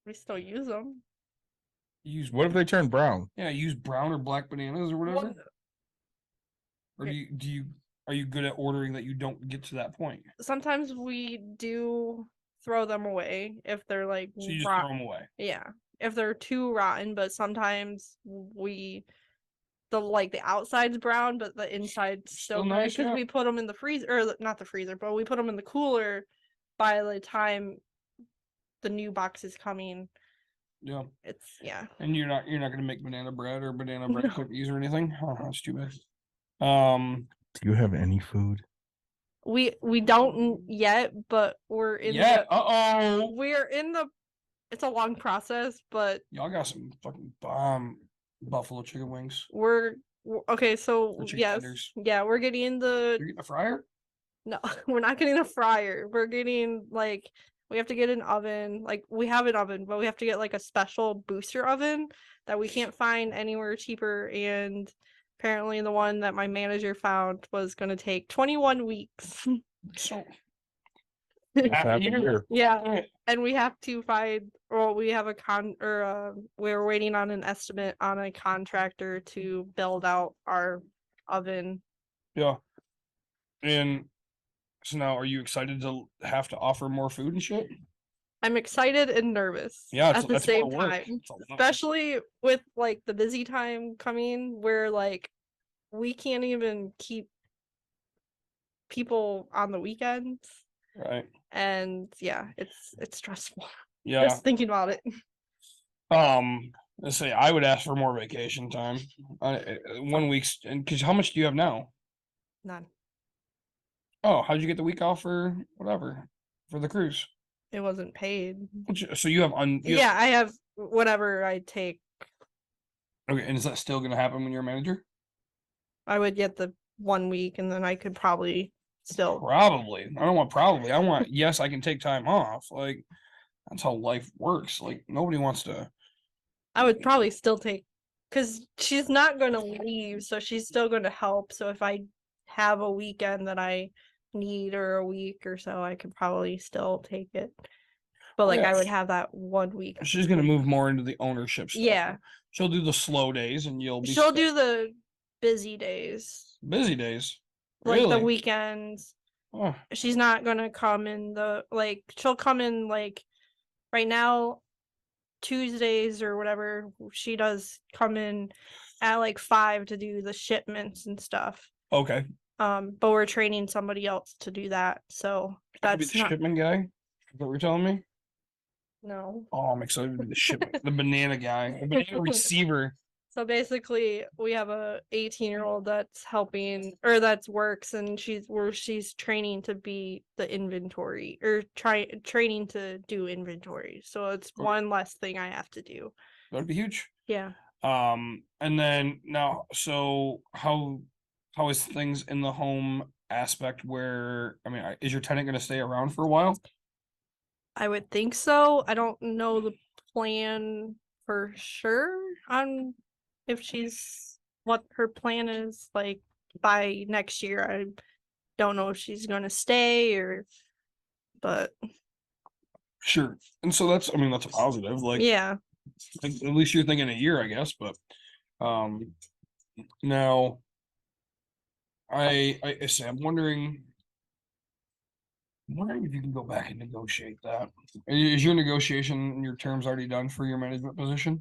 We still use them. You use What if they turn brown? Yeah, you use brown or black bananas or whatever. What- Or are you good at ordering that you don't get to that point? Sometimes we do throw them away if they're like So you just rot- throw them away. Yeah. if they're too rotten, but sometimes the outside's brown, but the inside's still Still good nice, because yeah. we put them in the freezer, or not the freezer, but we put them in the cooler by the time the new box is coming. Yeah. It's yeah. And you're not gonna make banana bread or banana bread No. cookies or anything? Oh, that's too bad. Do you have any food? We don't yet, but we're in Yeah. the we're in the it's a long process, but Y'all got some fucking bomb buffalo chicken wings. okay, so The chicken yes. tenders. Yeah, we're getting the You're getting a fryer? no, we're not getting a fryer. We're getting like we have to get an oven. Like we have an oven, but we have to get like a special booster oven that we can't find anywhere cheaper. And apparently the one that my manager found was gonna take 21 weeks. So Half a year. Yeah. And we have to find we have we're waiting on an estimate on a contractor to build out our oven. Yeah. And so now are you excited to have to offer more food and shit? I'm excited and nervous Yeah, at the that's a lot same of work. time. It's a lot of work. Especially with like the busy time coming where like we can't even keep people on the weekends. Right. And yeah, it's stressful. Yeah. Just thinking about it. Let's say I would ask for more vacation time. 1 week's, and because how much do you have now? None. Oh, how'd you get the week off for whatever for the cruise? It wasn't paid. So you have Yeah, I have whatever I take. Okay, and is that still gonna happen when you're a manager? I would get the 1 week and then I could probably still Probably. I don't want probably. I want yes, I can take time off. Like that's how life works. Like nobody wants to. I would probably still take because she's not going to leave, so she's still going to help. So if I have a weekend that I need or a week or so, I could probably still take it. But like Yeah. I would have that 1 week. She's gonna move more into the ownership stuff. Yeah. She'll do the slow days, and you'll be. She'll do the busy days, busy days. like the Really? weekends. Oh, She's not gonna come in she'll come in like right now Tuesdays or whatever. She does come in at like 5 to do the shipments and stuff. okay. But we're training somebody else to do that, so I'll be that's the not shipment guy. Is that what you're telling me? no. Oh, I'm excited to be the shipment, the banana guy, the banana receiver. So basically we have a 18-year-old that's helping or that's works and she's training to be the inventory or training to do inventory. So it's Okay. one less thing I have to do. That'd be huge. Yeah. And then now, so how is things in the home aspect where I mean, is your tenant going to stay around for a while? I would think so. I don't know the plan for sure on if she's what her plan is like by next year. I don't know if she's gonna stay but Sure. And so that's, I mean, that's a positive. Like, yeah. at least you're thinking a year, I guess. But now I say I'm wondering if you can go back and negotiate that. Is your negotiation and your terms already done for your management position?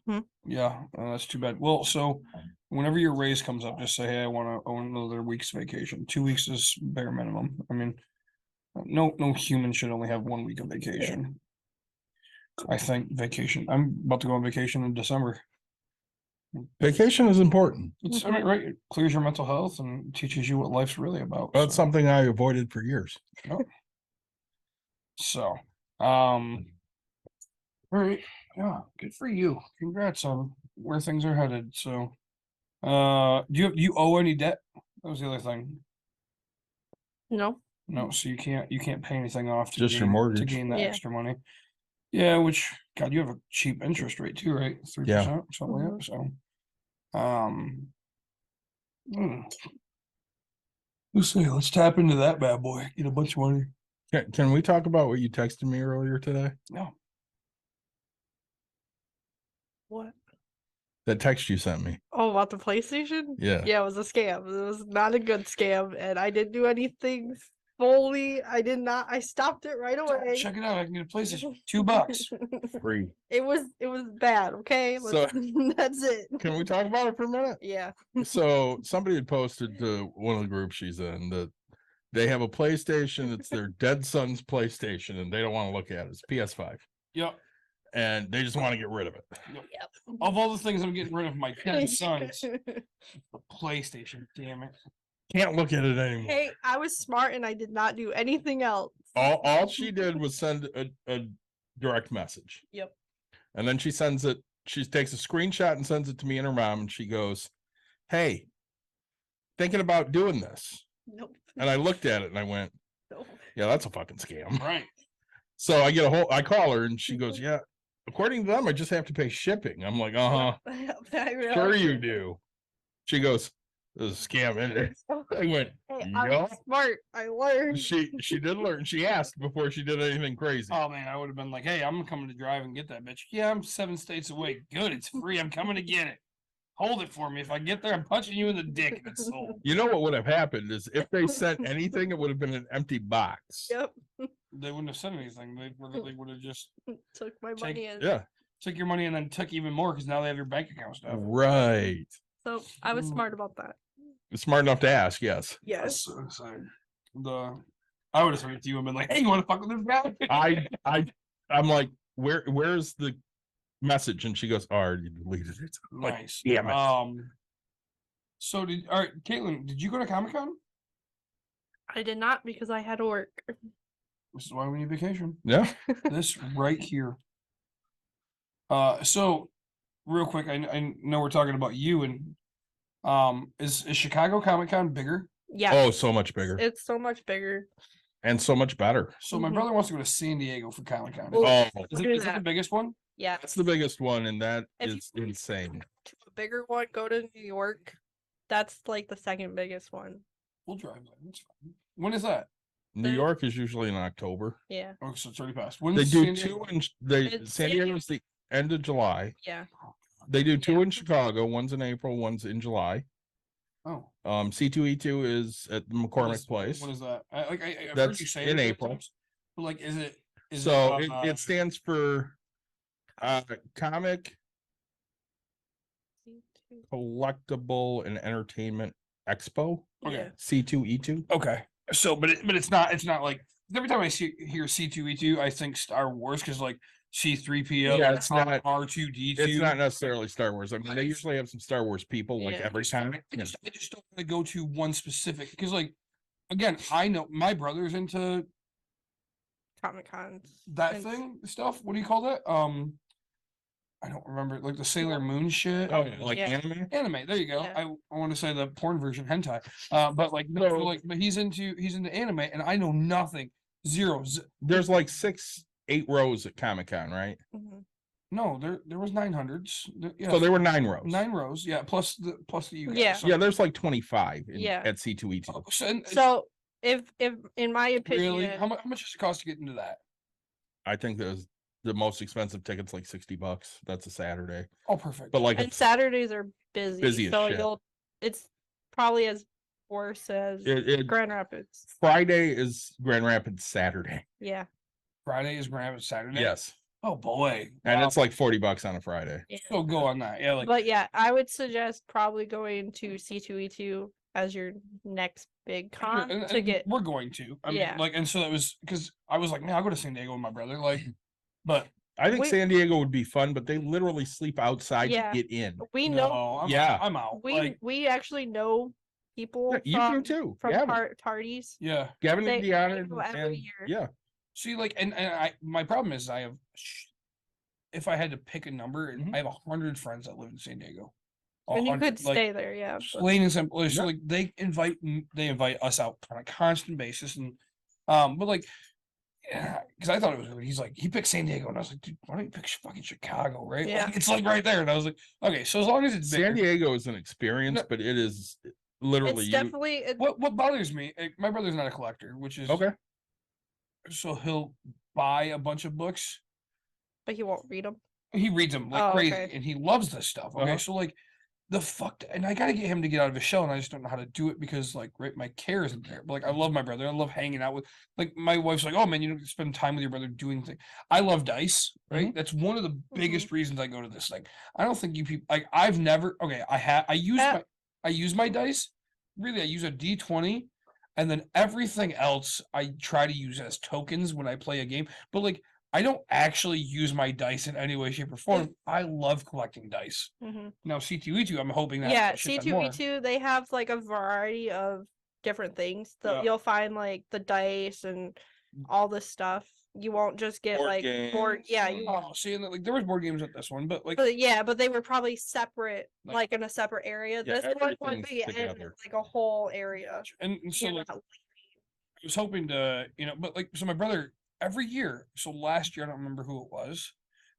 Mhm. Yeah, that's too bad. Well, so whenever your raise comes up, just say, hey, I want another week's vacation. 2 weeks is bare minimum. I mean, no human should only have 1 week of vacation. I think vacation. I'm about to go on vacation in December. Vacation is important. It's right. It clears your mental health and teaches you what life's really about. That's so. something I avoided for years. So, all right, yeah, good for you. Congrats on where things are headed. So, do you owe any debt? That was the other thing. No. No, so you can't pay anything off to Just your gain, to mortgage. gain that Yeah. extra money. Yeah, which God, you have a cheap interest rate too, right? 3%, something like that. So, let's see. Let's tap into that bad boy. Get a bunch of money. Can we talk about what you texted me earlier today? No. What? That text you sent me. Oh, about the PlayStation? Yeah. Yeah, it was a scam. It was not a good scam, and I didn't do anything fully. I did not. I stopped it right away. Check it out. I can get a PlayStation. $2. Free. It was bad. Okay, So- that's it. Can we talk about it for a minute? Yeah. So somebody had posted to one of the groups she's in that they have a PlayStation. It's their dead son's PlayStation, and they don't want to look at it. It's PS5, Yep. and they just want to get rid of it. Of all the things I'm getting rid of, my 10 sons, the PlayStation. Damn it. Can't look at it anymore. Hey, I was smart and I did not do anything else. All she did was send a direct message. Yep. And then she sends it, she takes a screenshot and sends it to me and her mom, and she goes, "Hey, thinking about doing this." Nope. And I looked at it and I went, Nope. "Yeah, that's a fucking scam." Right. So I call her and she goes, "Yeah, according to them, I just have to pay shipping." I'm like, "Uh-huh, sure you do." She goes, "This is a scam, isn't it?" I went, Hey, "Yeah." I'm smart. I learned. She did learn. She asked before she did anything crazy. Oh man, I would have been like, "Hey, I'm coming to drive and get that bitch." Yeah, I'm 7 states away. Good, it's free. I'm coming to get it. Hold it for me. If I get there, I'm punching you in the dick. If it's sold. You know what would have happened is if they sent anything, it would have been an empty box. Yep. They wouldn't have said anything. They would have just Took my Take- money and Yeah, took your money and then took even more because now they have your bank account stuff. right. so I was smart about that. Smart enough to ask, yes. Yes. So I would have said it to you and been like, "Hey, you want to fuck with this guy?" I'm like, where's the message? And she goes, "I already deleted it." I'm like, Nice. damn it. So all right, Caitlin, did you go to Comic-Con? I did not because I had to work. This is why we need vacation. Yeah. This right here. So real quick, I know we're talking about you and is Chicago Comic-Con bigger? Yeah. Oh, so much bigger It's so much bigger. and so much better. So my Mhm. brother wants to go to San Diego for Comic-Con. Well, Oh, Is it, do is that the that. biggest one? Yeah. that's the biggest one, and that If is insane. To a bigger one, go to New York. That's like the second biggest one. We'll drive there. That's fine. When is that? New York is usually in October. Yeah. Oh, so it's already passed. When's They do San Diego? two in It's San San Diego's the end of July. Yeah. They do two Yeah. in Chicago. One's in April, one's in July. Oh, C2E2 is at the what McCormick is- Place. What is that? I've heard That's you say in it a few April. times, but like, is it? So it stands for Comic Collectible and Entertainment Expo. Okay. Yeah. C2E2. Okay. So, but it's not like every time I hear C2E2, I think Star Wars because like C3PO, Yeah, it's not- R2D2. It's not necessarily Star Wars. I mean, they usually have some Star Wars people like Yeah. every time. I just don't want to go to one specific because like again, I know my brother's into Comic Cons. that thing stuff. What do you call that? I don't remember like the Sailor Moon shit. Oh, yeah, like Yeah. anime. Anime, there you go. Yeah. I want to say the porn version hentai. But like no, No. like but he's into anime and I know nothing. Zero. There's like 8 rows at Comic Con, right? Mhm. No, there was 900s. Yeah, So there were 9 rows. 9 rows. Yeah, plus the you guys. Yeah. So- Yeah, there's like 25 Yeah. at C2E2. Oh, so, and- So if in my opinion, really, how much does it cost to get into that? I think there's the most expensive ticket's like $60. That's a Saturday. Oh, perfect. But like and Saturdays are busy, Busy as so shit. it's probably as worse as Grand Rapids. Friday is Grand Rapids Saturday. Yeah. Friday is Grand Rapids Saturday. Yes. Oh boy, And Wow. it's like $40 on a Friday. Yeah. So go on that. Yeah, like But yeah, I would suggest probably going to C2E2 as your next big con and- to and get. we're going to. I mean, Yeah. like, and so that was because I was like, man, I'll go to San Diego with my brother. Like, but I think We- San Diego would be fun, but they literally sleep outside Yeah. to get in. We no, know Yeah. I'm out. we like, we actually know people You from, do too. from Gavin, Tardies. yeah. Gavin they- and Deanna. they go every and- year. Yeah. See, like, and my problem is I have, if I had to pick a number, Mhm. I have 100 friends that live in San Diego. And you 100, could like, stay there, yeah. but- plain and simple. So Yeah. like they invite us out on a constant basis, and but like, because I thought it was weird. He's like, he picked San Diego, and I was like, dude, why don't you pick fucking Chicago, right? Yeah. Like, it's like right there, and I was like, okay, so as long as it's San bigger, Diego is an experience, No. but it is literally It's you. definitely what bothers me, my brother's not a collector, which is Okay. so he'll buy a bunch of books. but he won't read them. He reads them like Oh, crazy, okay. and he loves this stuff. Okay, Uh-huh. so like and I gotta get him to get out of his shell, and I just don't know how to do it because like right, my care isn't there. But like I love my brother. I love hanging out with like my wife's like, oh man, you don't spend time with your brother doing things. I love dice, right? That's one of the biggest reasons I go to this. Like, I don't think you people like I've never I use my dice. Really, I use a D20, and then everything else I try to use as tokens when I play a game. But like I don't actually use my dice in any way, shape, or form. I love collecting dice. Now C2E2, I'm hoping that Yeah, a shit ton more. C2E2, they have like a variety of different things. You'll find like the dice and all this stuff. You won't just get Board like board. games. Yeah, you Oh, see, and like there was board games at this one, but like but they were probably separate, like in a separate area. Yeah, This one would everything's be in together. like a whole area. and so You're like not- I was hoping to, but like so my brother every year. So last year I don't remember who it was.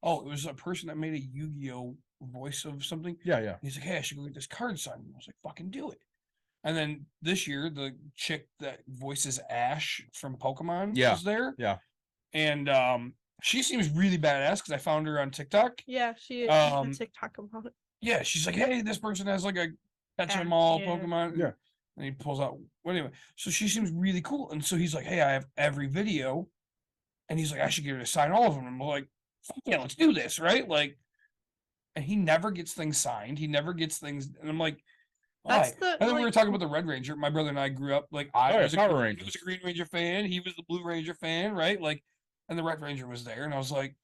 Oh, it was a person that made a Yu-Gi-Oh voice of something. Yeah. He's like, hey, I should go get this card signed. I was like, fucking do it. And then this year, the chick that voices Ash from Pokemon was there. Yeah. And she seems really badass because I found her on TikTok. Yeah, she has a TikTok about it. Yeah, she's like, hey, this person has like a catch 'em all Yeah. Pokemon. Yeah. And he pulls out. Well, anyway, so she seems really cool. And so he's like, hey, I have every video. And he's like, I should get her to sign all of them. And I'm like, fuck yeah, let's do this, right? Like, and he never gets things signed. He never gets things. And I'm like, That's why? the, And then we like- were talking about the Red Ranger. My brother and I grew up like I Oh, yeah, was, Power he was Rangers. a Green Ranger fan. He was the Blue Ranger fan, right? Like, and the Red Ranger was there, and I was like,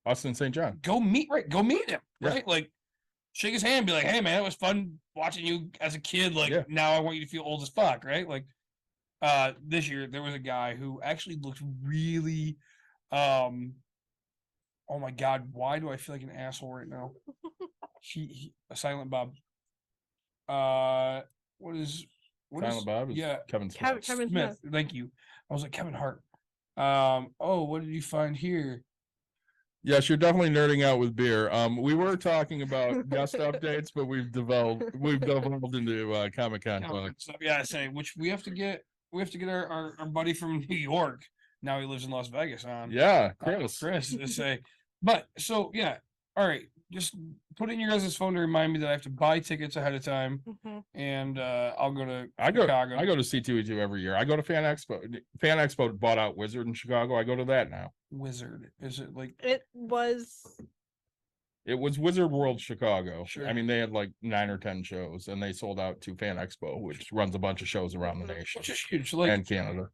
Austin St. John. go meet him, Yeah. right? Like, shake his hand, be like, hey man, it was fun watching you as a kid. Like, Yeah. now I want you to feel old as fuck, right? Like, this year there was a guy who actually looked really, oh my god, why do I feel like an asshole right now? He a Silent Bob. What is Silent Bob is yeah, Kevin Smith. Kevin Smith. Smith. Thank you. I was like Kevin Hart. Oh, what did you find here? Yes, you're definitely nerding out with beer. We were talking about guest updates, but we've devolved into Comic-Con talk. So, yeah, I say which we have to get our buddy from New York. Now he lives in Las Vegas on. Yeah, Chris Chris. to say. But so yeah, all right. Just put in your guys' phone to remind me that I have to buy tickets ahead of time, and I'll go to Chicago. I go to C2E2 every year. I go to Fan Expo. Fan Expo bought out Wizard in Chicago. I go to that now. Wizard. Is it like It was It was Wizard World Chicago. Sure. I mean, they had like 9 or 10 shows, and they sold out to Fan Expo, which runs a bunch of shows around the nation which is huge? Like and Canada.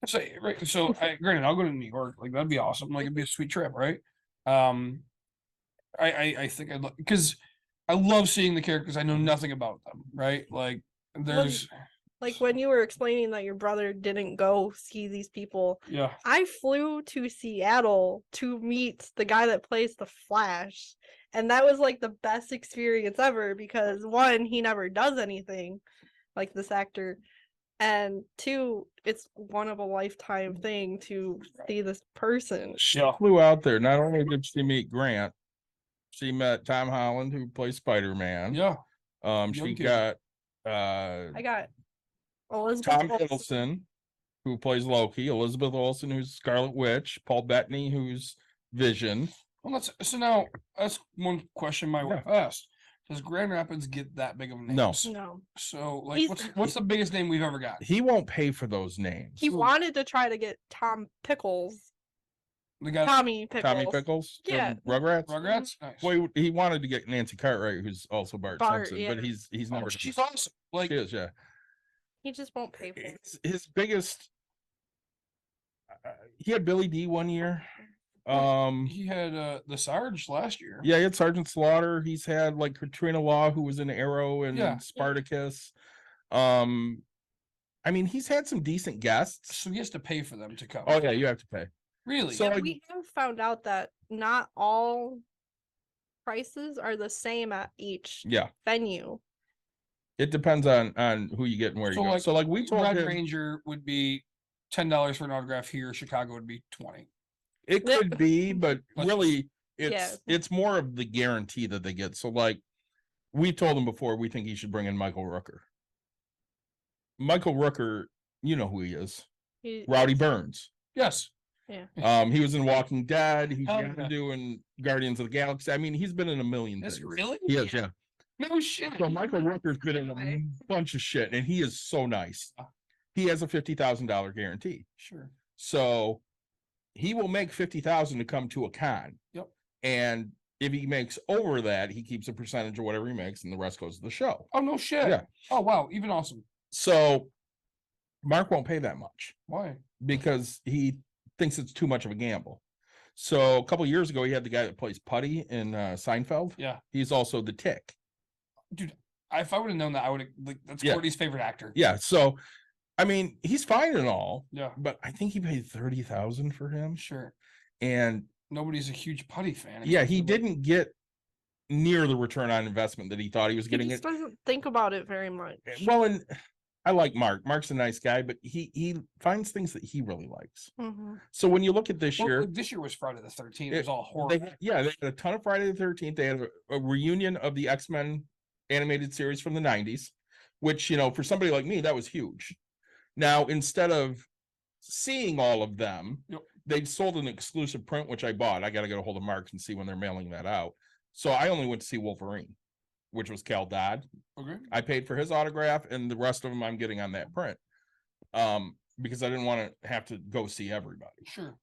say right. So granted, I'll go to New York. Like that'd be awesome. Like it'd be a sweet trip, right? I think I'd because I love seeing the characters. I know nothing about them, right? Like there's like when you were explaining that your brother didn't go see these people. yeah. I flew to Seattle to meet the guy that plays the Flash. And that was like the best experience ever because one, he never does anything like this actor. And two, it's one of a lifetime thing to see this person. She Yeah. flew out there. Not only did she meet Grant, she met Tom Holland, who plays Spider-Man. Yeah. She Young kid. got I got Elizabeth Tom Olsen. Hiddleston, who plays Loki, Elizabeth Olsen, who's Scarlet Witch, Paul Bettany, who's Vision. Well, so now that's one question my wife asked. Does Grand Rapids get that big of a name? No. No. So like He's- what's the biggest name we've ever got? He won't pay for those names. He wanted to try to get Tom Pickles. The guy Tommy Pickles. Tommy Pickles from Yeah. Rugrats. Rugrats? Nice. Well, he wanted to get Nancy Cartwright, who's also Bart Bart, Simpson, but yeah. he's Oh, never. she's awesome. Like She is, yeah. He just won't pay for it. His biggest. He had Billy D one year. he had the Sarge last year. Yeah, he had Sergeant Slaughter. He's had like Katrina Law, who was in Arrow and Yeah. Spartacus. I mean, he's had some decent guests. So he has to pay for them to come. Oh yeah, you have to pay. Really? So, Yeah, like- we have found out that not all prices are the same at each Yeah, venue. it depends on who you get and where you So, go. like, So like we told Red him, Ranger would be $10 for an autograph here. Chicago would be 20. it Yeah. could be, but Let's really, Yeah. it's more of the guarantee that they get. So like we told him before, we think he should bring in Michael Rooker. Michael Rooker, you know who he is, He- Rowdy Burns. Yes. He was in Walking Dead. He's Hell been yeah. doing Guardians of the Galaxy. I mean, he's been in a million That's things. really? He is, yeah. No shit. So Michael Rooker's been in a bunch of shit, and he is so nice. He has a $50,000 guarantee. Sure. So he will make 50,000 to come to a con. Yep. And if he makes over that, he keeps a percentage of whatever he makes, and the rest goes to the show. Oh no shit. Yeah. Oh wow, even awesome. So Mark won't pay that much Why? because he thinks it's too much of a gamble. So a couple years ago, he had the guy that plays Putty in Seinfeld. Yeah. He's also the Tick. Dude, if I would have known that, I would have like that's Yeah. Courtney's favorite actor. Yeah. So I mean, he's fine and all, Yeah. but I think he paid 30,000 for him. Sure. And Nobody's a huge Putty fan. yeah, except he for, like- didn't get near the return on investment that he thought he was He getting. just It doesn't think about it very much. well, and I like Mark. Mark's a nice guy, but he finds things that he really likes. Mhm. So when you look at this Well, year, like, this year was Friday the 13th. It was all horror. they had a ton of Friday the 13th. They had a reunion of the X-Men animated series from the 90s, which, you know, for somebody like me, that was huge. Now, instead of seeing all of them, Yep. they sold an exclusive print, which I bought. I got to get a hold of Mark and see when they're mailing that out. So I only went to see Wolverine, which was Cal Dodd. Okay. I paid for his autograph, and the rest of them I'm getting on that print. Because I didn't want to have to go see everybody. Sure.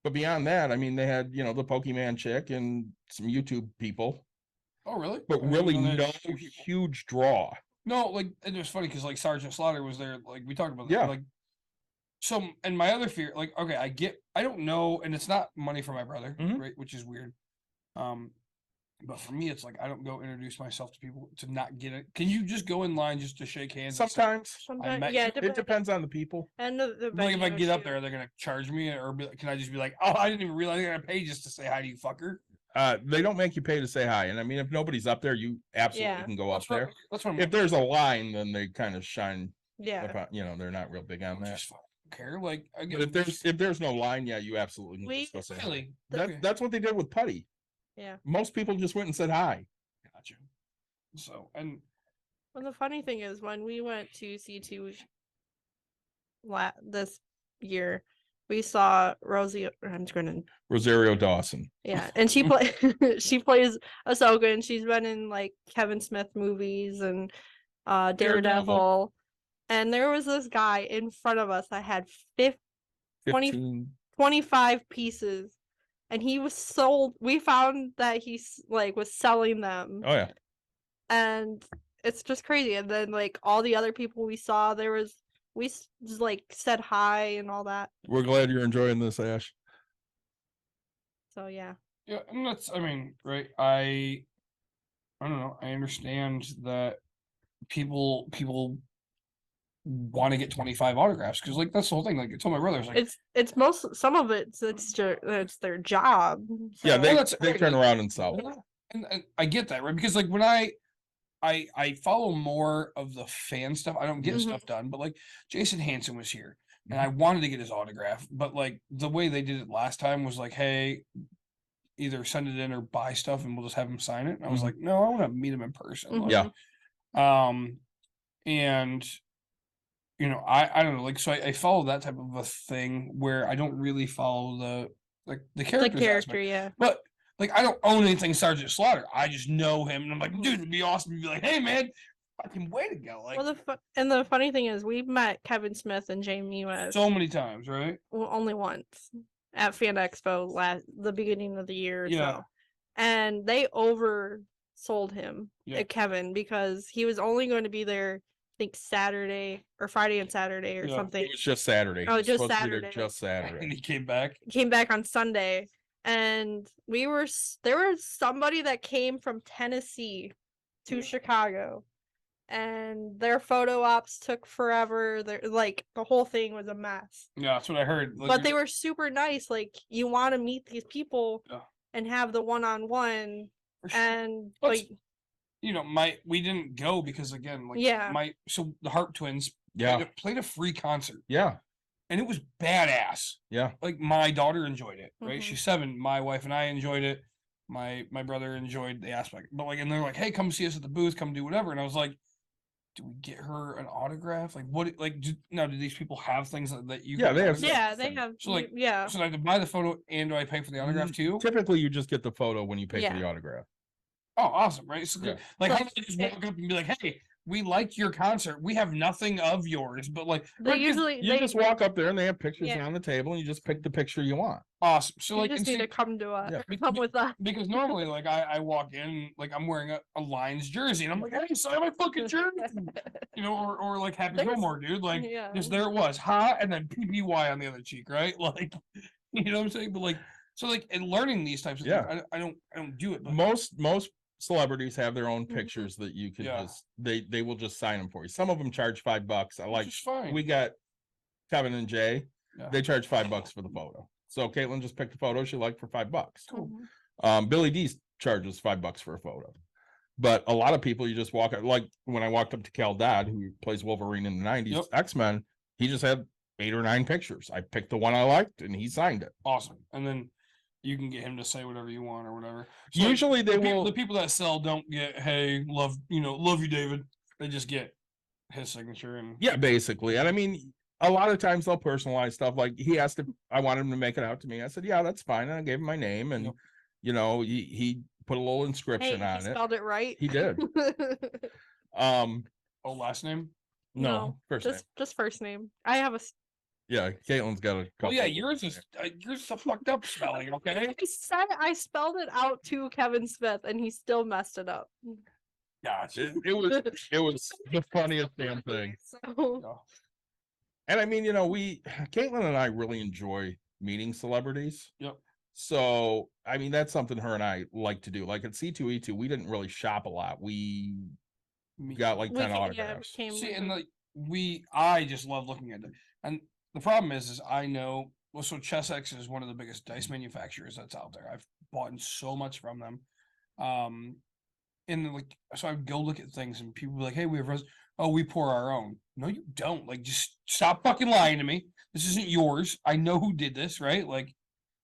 But beyond that, I mean, they had, you know, the Pokemon chick and some YouTube people, Oh really? but I didn't really know no that. huge draw. No, like it was funny because like Sergeant Slaughter was there. Like we talked about that. Yeah. Like so, and my other fear, like okay, I don't know, and it's not money for my brother, Mhm. right? Which is weird. But for me, it's like I don't go introduce myself to people to not get it. Can you just go in line just to shake hands? and say- Sometimes Sometimes, met yeah, you- it depends on the people. And the Like if I venue get up too. there, they're gonna charge me, or can I just be like, oh, I didn't even realize they're gonna pay just to say hi to you, fucker. They don't make you pay to say hi. And I mean, if nobody's up there, you absolutely Yeah. can go up That's what, there. that's what I'm. If there's a line, then they kind of shine Yeah. upon, you know, they're not real big on that. just fucking care. Like I But get if there's no line, yeah, you absolutely need We- to go say hi. really. That's what they did with Putty. Yeah. Most people just went and said hi. Gotcha. So and Well, the funny thing is, when we went to C2 this year, we saw Rosie. I'm just gonna, Rosario Dawson. yeah, and she play she plays Ahsoka, and she's been in like Kevin Smith movies and Daredevil. And there was this guy in front of us that had 20 15. 25 pieces, and he was sold. We found that he's like was selling them. Oh yeah. And it's just crazy. And then like all the other people we saw, just like said hi and all that. We're glad you're enjoying this, Ash. So yeah. yeah, and that's I mean, right? I don't know. I understand that people want to get 25 autographs because like that's the whole thing. Like I told my brother, I was like, It's some of it's their job. Yeah, so- they that's they right, turn like- around and sell. and I get that, right? Because like when I follow more of the fan stuff, I don't get Mhm. stuff done, but like Jason Hansen was here and I wanted to get his autograph, but like the way they did it last time was like, hey, either send it in or buy stuff and we'll just have him sign it. And I was Mhm. like, no, I want to meet him in person. Mhm. Like, Yeah. And you know, I don't know, like so I follow that type of a thing where I don't really follow the the characters character, aspect. yeah. But like I don't own anything Sergeant Slaughter. I just know him and I'm like, dude, it'd be awesome to be like, hey man, fucking way to go. Like Well, the funny thing is, we met Kevin Smith and Jamie West so many times, right? only once at Fan Expo the beginning of the year. Or Yeah. so. And they oversold him, Yeah. Kevin, because he was only going to be there, I think Saturday or Friday and Saturday or Yeah. something. It was just Saturday. Oh, He was just supposed to be there Saturday. Just Saturday. And he came back. Came back on Sunday, and there was somebody that came from Tennessee to Yeah. Chicago, and their photo ops took forever. Like the whole thing was a mess. Yeah, that's what I heard. Like, But they were super nice. Like, you want to meet these people Yeah. and have the one-on-one, for sure. and Let's- like you know, we didn't go because again, like Yeah. so the Hart twins Yeah. played a free concert Yeah. and it was badass. Yeah. Like my daughter enjoyed it, right? Mhm. She's 7. My wife and I enjoyed it. My brother enjoyed the aspect, but like, and they're like, "Hey, come see us at the booth. Come do whatever." And I was like, "Do we get her an autograph? Like, what? Like, do these people have things that you? Yeah, can they have autograph? yeah, they have So, like, yeah. So I have to buy the photo and do I pay for the autograph too? Typically, you just get the photo when you pay Yeah. for the autograph. Oh, awesome, right? So, Yeah. like, So how do they just walk up and be like, "Hey, we liked your concert. We have nothing of yours, but like, They right, 'cause- usually You just walk up there and they have pictures Yeah. on the table and you just pick the picture you want. awesome." So you like, just and need see, to come to us. Yeah. Come with us. because normally, like, I walk in, like, I'm wearing a Lions jersey, and I'm like, "Hey, sign my fucking jersey," you know, or like Happy There's- Gilmore, dude. Like, Yeah. just there it was, ha, and then PPY on the other cheek, right? Like, you know what I'm saying? But like, so like, and learning these types of Yeah. things, I don't do it. But Most celebrities have their own Mhm. pictures that you could Yeah. just they will just sign them for you. Some of them charge $5. I which like is fine. we got Kevin and Jay. Yeah. They charge $5 for the photo. So Caitlin just picked a photo she liked for $5. Cool. Mhm. Billy D charges $5 for a photo. But a lot of people, you just walk out, like when I walked up to Cal Dodd, who plays Wolverine in the 90s, Yep. X-Men, he just had 8 or 9 pictures. I picked the one I liked and he signed it. Awesome. And then you can get him to say whatever you want or whatever. So, like, Usually they the will. people that sell don't get, "Hey, love you, David." They just get his signature and Yeah, basically. And I mean, a lot of times they'll personalize stuff. Like he asked if I wanted him to make it out to me. I said, yeah, that's fine. And I gave him my name and, Yep. you know, he put a little Hey, inscription he on it. spelled it right. He did. oh, last name. No, first name. just first name. I have a. Yeah, Caitlin's got a Oh couple. yeah, yours is a fucked up spelling. Okay. I spelled it out to Kevin Smith, and he still messed it up. Gotcha. It was the funniest damn thing. So And I mean, you know, Caitlin and I really enjoy meeting celebrities. Yep. So, I mean, that's something her and I like to do. Like at C2E2, we didn't really shop a lot. We got like 10 autographs. See, and like I just love looking at it. And the problem is I know. Well, so ChessX is one of the biggest dice manufacturers that's out there. I've bought so much from them. And like, so I would go look at things, and people be like, "Hey, we have oh, we pour our own." No, you don't. Like, just stop fucking lying to me. This isn't yours. I know who did this, right? Like,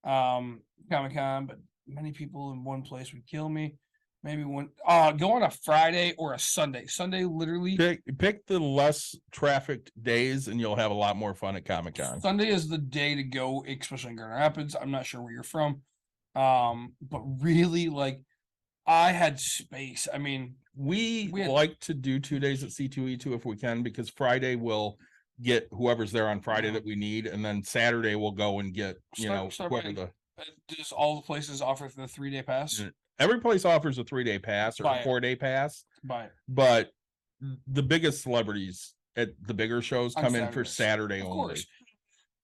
Comic-Con, but many people in one place would kill me. Maybe one go on a Friday or a Sunday. Sunday literally Pick the less trafficked days and you'll have a lot more fun at Comic-Con. Sunday is the day to go, especially in Grand Rapids. I'm not sure where you're from. But really, like, I had space. I mean, We had- like to do 2 days at C2E2 if we can, because Friday we'll get whoever's there on Friday that we need, and then Saturday we'll go and get, you know, Start whoever by- the does all the places offer the 3-day pass? Yeah. Every place offers a 3-day pass or Buy a it. 4-day pass, Buy it. but the biggest celebrities at the bigger shows On come in for Saturdays. Saturday Of only. course.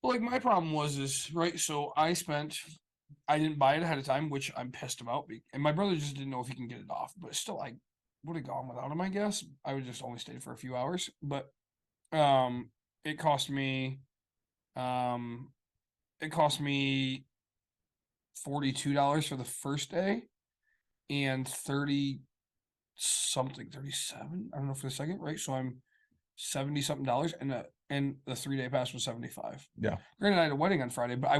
Well, like, my problem was right. So I didn't buy it ahead of time, which I'm pissed about. And my brother just didn't know if he can get it off. But still, I would have gone without him. I guess I would just only stayed for a few hours. But it cost me $42 for the first day, and 30 something, 37. I don't know for the second, right? So I'm 70 something dollars, and the 3-day pass was 75. Yeah. Granted, I had a wedding on Friday, but I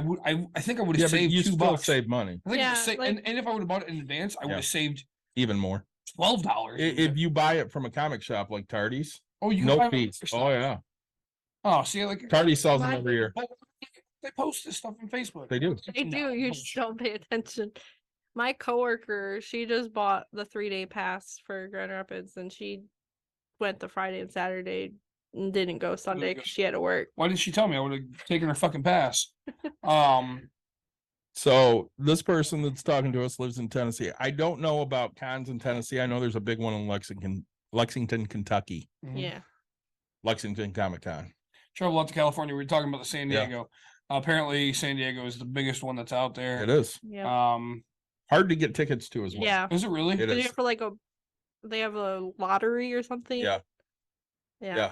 think I would Yeah, have but saved you $2. still save money, I think Yeah, and if I would have bought it in advance, I would Yeah. have saved even more. $12. If you buy it from a comic shop like Tardy's, oh, you can buy no them fees. for Oh stuff. yeah, Oh, see, like Tardy sells them My- every year. they post this stuff on Facebook. They do. they No, do. You just bullshit. don't pay attention. My coworker, she just bought the 3-day pass for Grand Rapids, and she went the Friday and Saturday and didn't go Sunday go because she had to work. Why didn't she tell me? I would have taken her fucking pass. So this person that's talking to us lives in Tennessee. I don't know about cons in Tennessee. I know there's a big one in Lexington, Kentucky, mhm. Yeah. Lexington Comic-Con. Travel out to California. We were talking about the San Yeah. Diego. Apparently, San Diego is the biggest one that's out there. It is Yeah. hard to get tickets to as well. Yeah. Is it really? It They is. have for like they have a lottery or something. Yeah. Yeah. Yeah.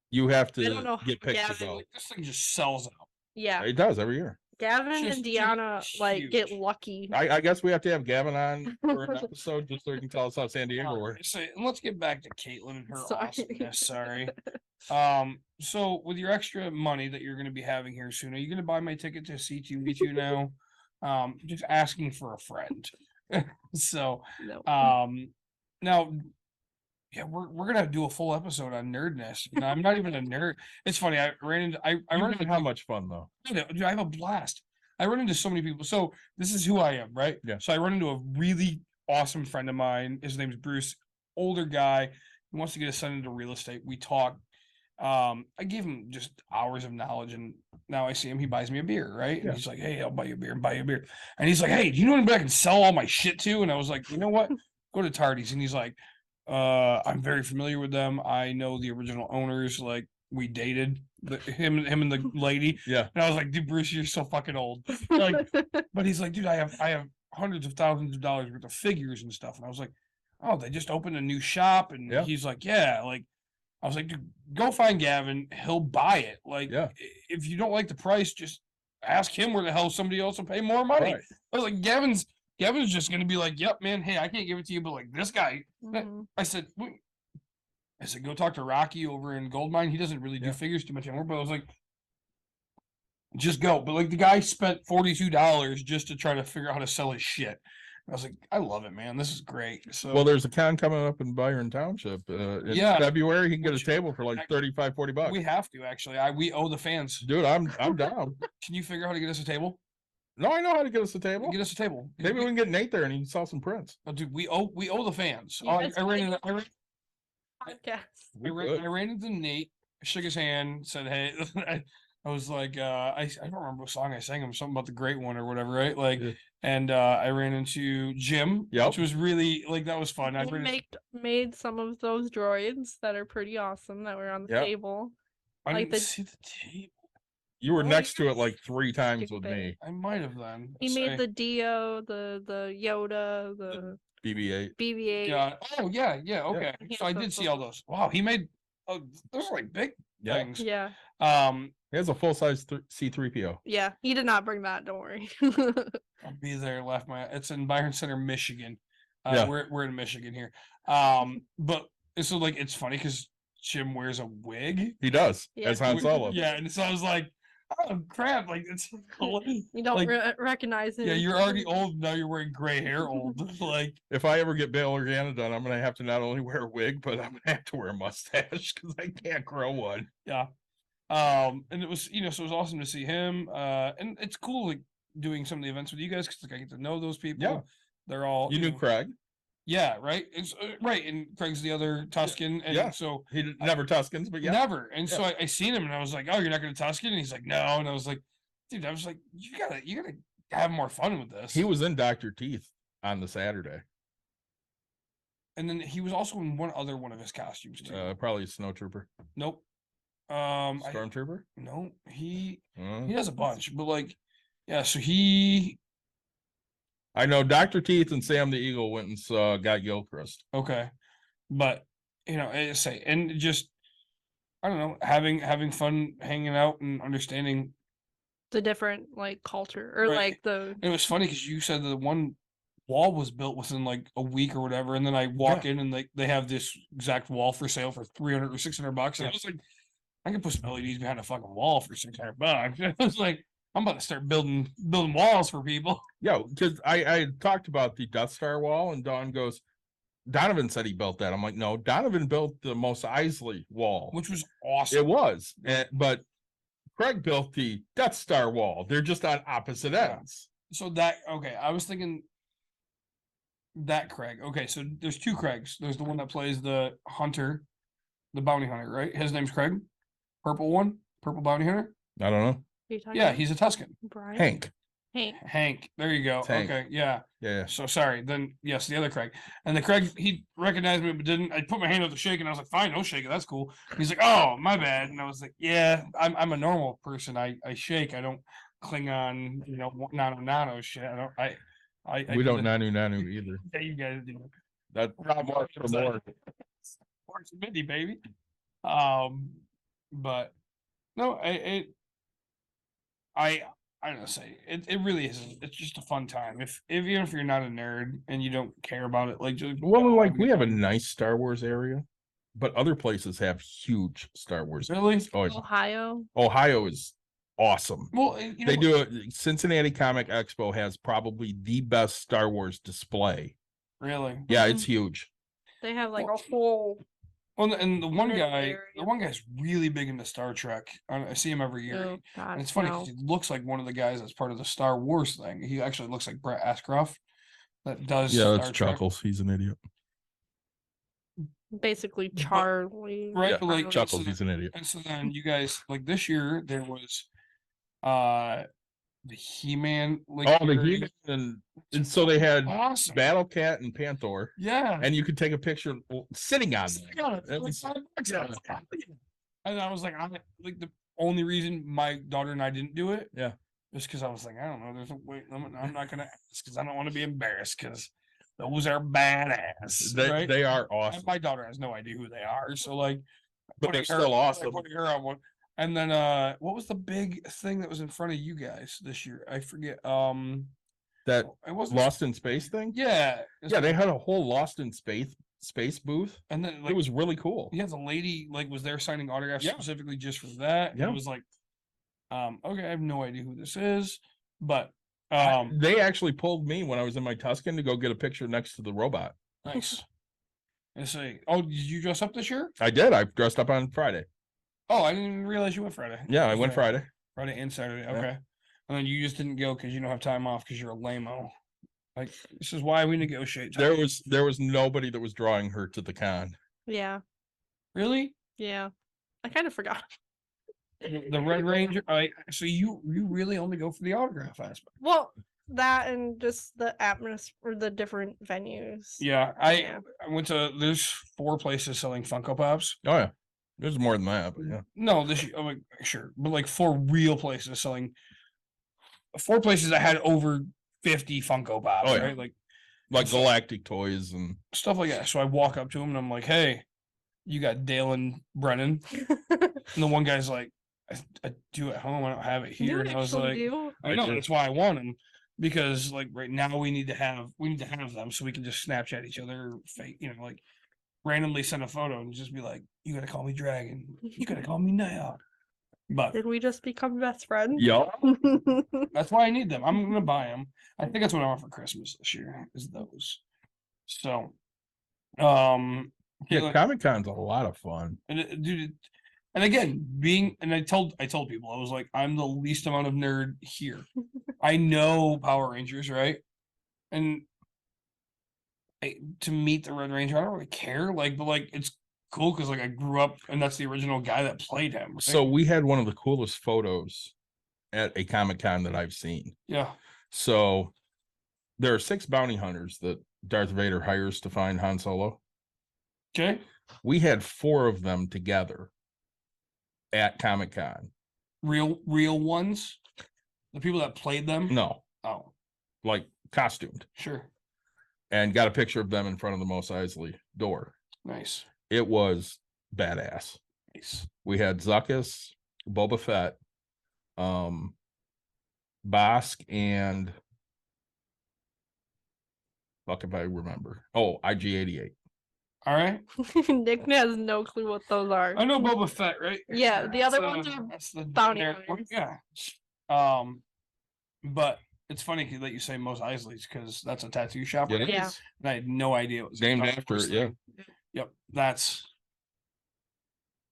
You have I don't know to get how picked to Gavin- go. Like, this thing just sells out. Yeah. It does every year. Gavin Just and Deanna like get huge. lucky. I guess we have to have Gavin on for an episode just so he can tell us how San Diego works. So, and let's get back to Caitlin and her Sorry. awesomeness. Sorry. So with your extra money that you're going to be having here soon, are you going to buy my ticket to C2V2 now? Just asking for a friend. So, No. now, yeah, we're gonna do a full episode on nerdness. And I'm not even a nerd. It's funny. I ran into I You run had into how much fun though? Dude, I have a blast. I run into so many people. So this is who I am, right? Yeah. So I run into a really awesome friend of mine. His name's Bruce, older guy. He wants to get his son into real estate. We talked. I gave him just hours of knowledge, and now I see him. He buys me a beer, right? And Yeah. he's like, "Hey, I'll buy you a beer, buy you a beer." And he's like, "Hey, do you know anybody I can sell all my shit to?" And I was like, "You know what? Go to Tardy's." And he's like, I'm very familiar with them. I know the original owners. Like, we dated him and the lady." Yeah. And I was like, "Dude, Bruce, you're so fucking old." Like, but he's like, "Dude, I have hundreds of thousands of dollars worth of figures and stuff." And I was like, "Oh, they just opened a new shop." And Yeah. he's like, "Yeah." Like, I was like, "Dude, go find Gavin. He'll buy it. Like, Yeah. if you don't like the price, just ask him where the hell somebody else will pay more money." Right. I was like, Gavin's just gonna be like, "Yep, man. Hey, I can't give it to you, but like this guy." Mhm. I said, go talk to Rocky over in Goldmine. He doesn't really do Yeah. figures too much anymore. But I was like, just go. But like, the guy spent $42 just to try to figure out how to sell his shit. I was like, I love it, man. This is great. So, Well, there's a con coming up in Byron Township. In Yeah. February, he can get a Which- table for like 35, 40 bucks. we have to actually. We owe the fans. Dude, I'm down. Can you figure out how to get us a table? No, I know how to get us a table. Get us a table. Maybe we can get Nate there and he can sell some prints. Oh, dude, we owe the fans. You guys I ran make- into Podcast. I ran into Nate, shook his hand, said, "Hey." I was like, I don't remember what song I sang him, something about the great one or whatever, right? Like, Yeah. and I ran into Jim, Yep. which was really like, that was fun. I We ran into- made some of those droids that are pretty awesome that were on the Yep. table. I like didn't the- see the tape. You were Oh, next to you're it like 3 times with stupid. me. I might have then. He made the Dio, the Yoda, the BB-8. BB-8. Yeah. Oh yeah, yeah. Okay. He So I has did those see all those. Wow, he made. Oh, those are like big Yeah. things. Yeah, He has a full-size C-3PO. yeah. He did not bring that. Don't worry. I'll be there. Left my. It's in Byron Center, Michigan. Yeah. We're in Michigan here. But so like it's funny because Jim wears a wig. He does, Yeah. as Han Solo. Yeah, and so I was like, oh crap! Like it's cool. You don't Like, recognize him. yeah, you're already old. Now you're wearing gray hair. Old. Like If I ever get Bail Organa done, I'm going to have to not only wear a wig, but I'm going to have to wear a mustache because I can't grow one. yeah. And it was so it was awesome to see him. And it's cool like doing some of the events with you guys because like, I get to know those people. Yeah. They're all You knew know, Craig. Yeah, right. It's right, and Craig's the other Tuscan, and Yeah. so Never Tuscans, but yeah. never. And so I seen him, and I was like, "Oh, you're not going to Tuscan?" And he's like, "No." And I was like, "Dude, I was like, you gotta have more fun with this." He was in Dr. Teeth on the Saturday. and then he was also in one of his costumes too. Probably a snow trooper. Nope. Stormtrooper? No, he Uh, has a bunch, but like, yeah. So he I know Dr. Teeth and Sam the Eagle went and got Gilchrist. okay, but I say, and just I don't know, having fun, hanging out, and understanding. the different like culture or Right. like the It was funny because you said that the one wall was built within like a week or whatever, and then I walk in and they have this exact wall for sale for $300 or $600, and I was like, I can put some LEDs behind a fucking wall for $600. I was like, I'm about to start building walls for people. Yeah, because I talked about the Death Star wall, and Dawn goes, Donovan said he built that. I'm like, no, Donovan built the Mos Eisley wall. Which was awesome. It was, but Craig built the Death Star wall. They're just on opposite ends. So I was thinking that Craig. Okay, so there's 2 Craigs. There's the one that plays the hunter, the bounty hunter, right? His name's Craig. Purple bounty hunter. I don't know. you talking Yeah, about he's a Tuscan. Brian? Hank. Hank. There you go. Hank. Okay, yeah. Yeah. So sorry. Then yes, the other Craig. And the Craig, he recognized me but didn't. I put my hand out to shake, and I was like, "Fine, no shake it. That's cool." And he's like, "Oh, my bad." And I was like, "Yeah, I'm a normal person. I shake. I don't cling on, nano shit. I don't. I We do don't the- nanu either. Yeah, you guys do. That's more for more. Marks and Mindy, baby. But no, I don't know, say it really is. It's just a fun time. If even if you're not a nerd and you don't care about it, like just Well, like having we have a fun. nice Star Wars area, but other places have huge Star Wars. Really? Oh, yeah. Ohio. Ohio is awesome. Well, They do it. Cincinnati Comic Expo has probably the best Star Wars display. really. Yeah, it's huge. They have like a Well, whole Well, and the one Nerd guy, area. the one guy's really big into Star Trek. I see him every year. oh, God, And it's funny no. because he looks like one of the guys that's part of the Star Wars thing. He actually looks like Brett Ashcroft. that does Yeah, Star that's Trek. Chuckles. He's an idiot. Basically But- Charlie. Right, Yeah, but like Chuckles, so he's an idiot. and so then you guys like this year there was the He-Man like Oh, the series. He-Man, and so they had Awesome. Battle Cat and Panther, Yeah. and you could take a picture sitting on Sitting them. on it, It like was- $5. And I was like, like the only reason my daughter and I didn't do it, Yeah. is because I was like, I don't know, there's a weight limit. I'm not gonna ask because I don't want to be embarrassed because those are badass. They, right? they are And awesome. my daughter has no idea who they are, so like, But putting they're her- still like, awesome. putting her on one. And then what was the big thing that was in front of you guys this year? I forget. That It wasn't Lost in Space thing? Yeah. Yeah, they had a whole Lost in Space booth. And then like, It was really cool. yeah, the lady like was there signing autographs Yeah. specifically just for that. And Yeah. it was like, okay, I have no idea who this is, but They actually pulled me when I was in my Tuscan to go get a picture next to the robot. nice. And say, oh, did you dress up this year? I did. I dressed up on Friday. Oh, I didn't even realize you went Friday. Yeah, I went Friday. Friday and Saturday. Yeah. Okay. And then you just didn't go because you don't have time off because you're a lame-o. Like this is why we negotiate. time. There was nobody that was drawing her to the con. Yeah. Really? Yeah. I kind of forgot. The Red Ranger. So you really only go for the autograph aspect. Well, that and just the atmosphere, or the different venues. Yeah, Yeah. I went to. There's 4 places selling Funko Pops. Oh yeah. There's more than that, but yeah. No, this I'm like sure, but like 4 real places selling. 4 places that had over 50 Funko Pops, Oh, yeah. right? Like Like Galactic Toys and stuff like that. So I walk up to him and I'm like, "Hey, you got Dale and Brennan?" And the one guy's like, I do at home. I don't have it here." You And I was actually like, do? I know do. that's why I want them because like right now we need to have them so we can just Snapchat each other, fake, like randomly send a photo and just be like, "You gotta call me Dragon. You gotta call me now." But Did we just become best friends? yeah. that's why I need them. I'm gonna buy them. I think that's what I want for Christmas this year is those. So, Yeah, like- Comic Con's a lot of fun. and dude, and again, I told people I was like, I'm the least amount of nerd here. I know Power Rangers, right? And to meet the Red Ranger, I don't really care. Like, but like, it's cool because like I grew up, and that's the original guy that played him. Right? So we had one of the coolest photos at a Comic Con that I've seen. yeah, So there are 6 bounty hunters that Darth Vader hires to find Han Solo. okay, We had 4 of them together at Comic Con. real ones, the people that played them. No, Oh, like costumed, sure, and got a picture of them in front of the Mos Eisley door. nice, It was badass. nice. We had Zuckuss, Boba Fett, Bosk, and fuck if I remember. Oh, IG-88. All right, Nick has no clue what those are. I know Boba Fett, right? Yeah, the other That's, ones are that's the bounty generic one, hunters. yeah. But it's funny that you say Mos Eisley's because that's a tattoo shop. Yeah, right? Yeah. And I had no idea it was a Named Star after Wars it, yeah. thing. Yep,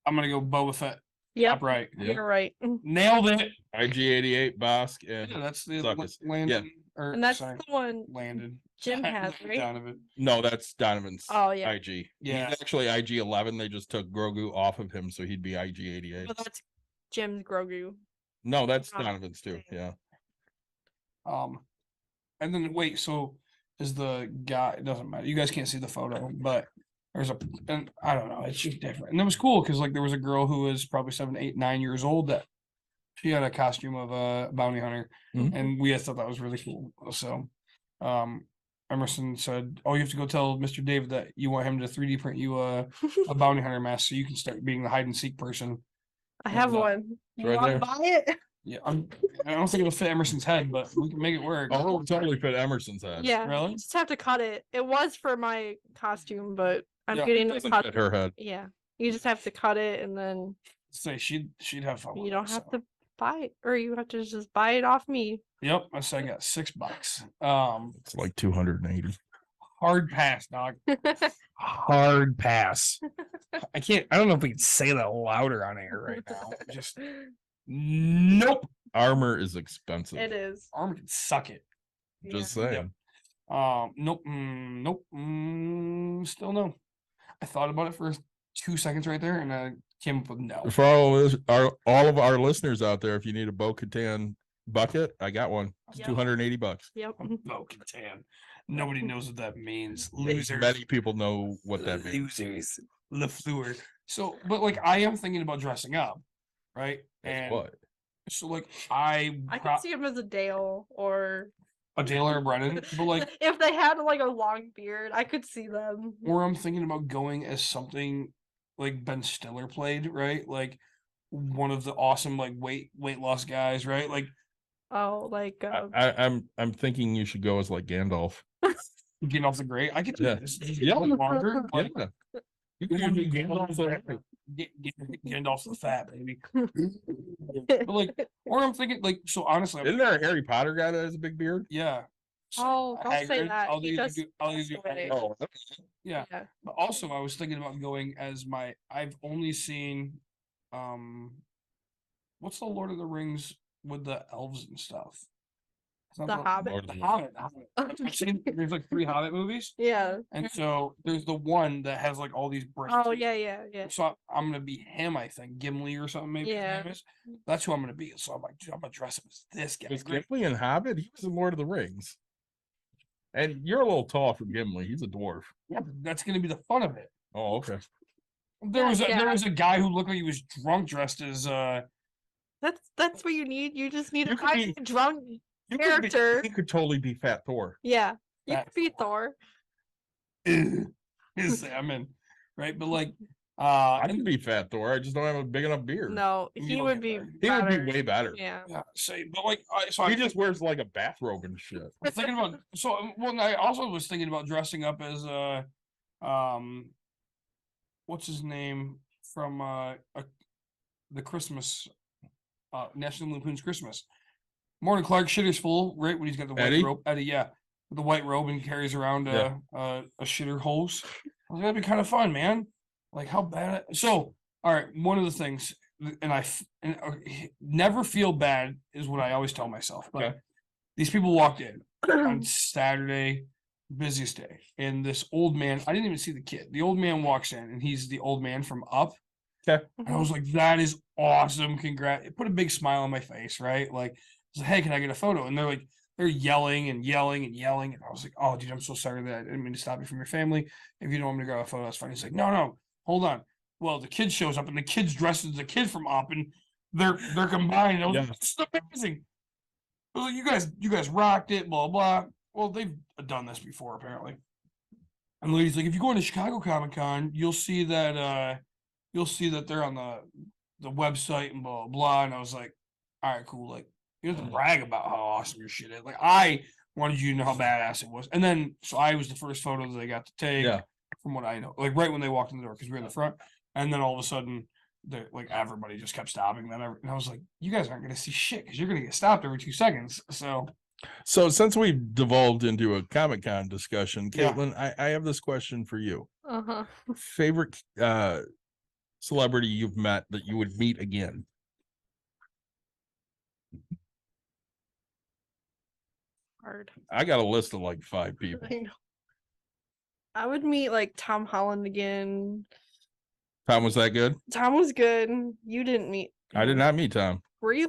I'm gonna go Boba Fett. Yep, Upright. Yep. you're right. Nailed it. IG-88, Bosk, Yeah, and that's the Zuckuss. Landon. Or And that's sorry, the one Landon. Jim has, right? Donovan. no, that's Donovan's Oh, yeah. IG. Yeah. He's actually IG-11. They just took Grogu off of him, so he'd be IG-88. But that's Jim's Grogu. No, that's Oh, Donovan's too. Yeah. And then wait, so is the guy? It doesn't matter. You guys can't see the photo, but there's and I don't know. It's just different, and it was cool because like there was a girl who was probably 7, 8, 9 years old that she had a costume of a bounty hunter, Mhm. and we thought that was really cool. So, Emerson said, "Oh, you have to go tell Mr. David that you want him to 3D print you a bounty hunter mask so you can start being the hide and seek person." I have Yeah. one. You right want there. to buy it? Yeah, I don't think it'll fit Emerson's head, but we can make it work. Oh, it'll totally fit Emerson's head. Yeah. Really? You just have to cut it. It was for my costume, but I'm Yeah, getting It it doesn't cut. fit her head. Yeah. You just have to cut it, and then Say she'd have fun. you with don't it, have so. to buy it, or you have to just buy it off me. Yep, I said I got $6. It's like 280. Hard pass, dog. Hard pass. I don't know if we can say that louder on air right now. Just nope. Armor is expensive. It is. Arm can suck it. Just Yeah. saying. Nope, nope, still no. I thought about it for 2 seconds right there, and I came up with no. For all of our listeners out there, if you need a Bo-Katan bucket, I got one. It's Yep. $280. Yep. Bo-Katan. Nobody knows what that means. Losers. Many people know what that means. Losers. LaFleur. So, but like, I am thinking about dressing up, right? That's what? So, like, I could see him as a Dale or a Dale or a Brennan, but like, if they had like a long beard, I could see them. or I'm thinking about going as something like Ben Stiller played, right? Like one of the awesome like weight loss guys, right? Like Oh, like I'm thinking you should go as like Gandalf. getting off the grate. I could do Yeah. this. Yeah. Longer. Yeah. Like, You can be Gandalf. Gandalf the fat baby. But like, or I'm thinking like, so honestly, Isn't there a Harry Potter guy that has a big beard? yeah. Oh, don't say Hagrid, that. I'll He use just you- I'll use passed you away. Hagrid. Oh, Yeah. Yeah. But also I was thinking about going as I've only seen what's the Lord of the Rings with the elves and stuff? It's not The Hobbit? Lord of The the- Hobbit. I've seen there's like 3 Hobbit movies. Yeah. And so there's the one that has like all these bricks. Oh yeah, yeah. So I'm gonna be him, I think, Gimli or something. Maybe his Yeah. name is. That's who I'm gonna be. So I'm like, dude, I'm gonna dress up as this guy. Was Great. Gimli in Hobbit? He was in Lord of the Rings. And you're a little tall for Gimli. He's a dwarf. Yeah, but that's gonna be the fun of it. Oh, okay. There was Yeah. there was a guy who looked like he was drunk dressed as That's what you need. You just need You a could be- drunk. You Character. He could totally be Fat Thor. Yeah. You Fat could be Thor. his salmon, right? But like I could be Fat Thor. I just don't have a big enough beard. No, You he don't would get be that. He would better. be way better. Yeah. yeah, say, but like so He I'm just wears like a bathrobe and shit. thinking about well I also was thinking about dressing up as what's his name from the Christmas National Lampoon's Christmas. Morning Clark Shitter's full, right? When he's got the white Eddie? robe. Eddie, yeah. With the white robe and carries around Yeah. a shitter hose. I was like, that'd be kind of fun, man. Like how bad so all right, one of the things never feel bad is what I always tell myself. But Okay. these people walked in on Saturday, busiest day, and this old man, I didn't even see the kid. The old man walks in and he's the old man from Up. Okay. And I was like, that is awesome. Congrats. It put a big smile on my face, right? Like, I was like, hey, can I get a photo? And they're yelling and yelling and yelling. And I was like, oh, dude, I'm so sorry that I didn't mean to stop you from your family. If you don't want me to grab a photo, that's fine. He's like, no, hold on. Well, the kid shows up and the kid's dressed as the kid from Up and they're combined. I was like, Yeah. this is amazing. I was like, you guys rocked it, blah, blah. Well, they've done this before, apparently. And the lady's like, if you go into Chicago Comic Con, you'll see that they're on the website and blah blah. And I was like, all right, cool. Like, you have to brag about how awesome your shit is. Like, I wanted you to know how badass it was. And then so I was the first photo that they got to take, Yeah. from what I know. Like right when they walked in the door, because we were in the front. And then all of a sudden, like everybody just kept stopping them. And I was like, you guys aren't gonna see shit because you're gonna get stopped every 2 seconds. So since we've devolved into a Comic-Con discussion, Yeah. Caitlin, I have this question for you. Uh-huh. Favorite celebrity you've met that you would meet again? Hard. I got a list of like 5 people. I know. I would meet like Tom Holland again. Tom, was that good? Tom was good. You didn't meet. I did him. not meet Tom. Were you?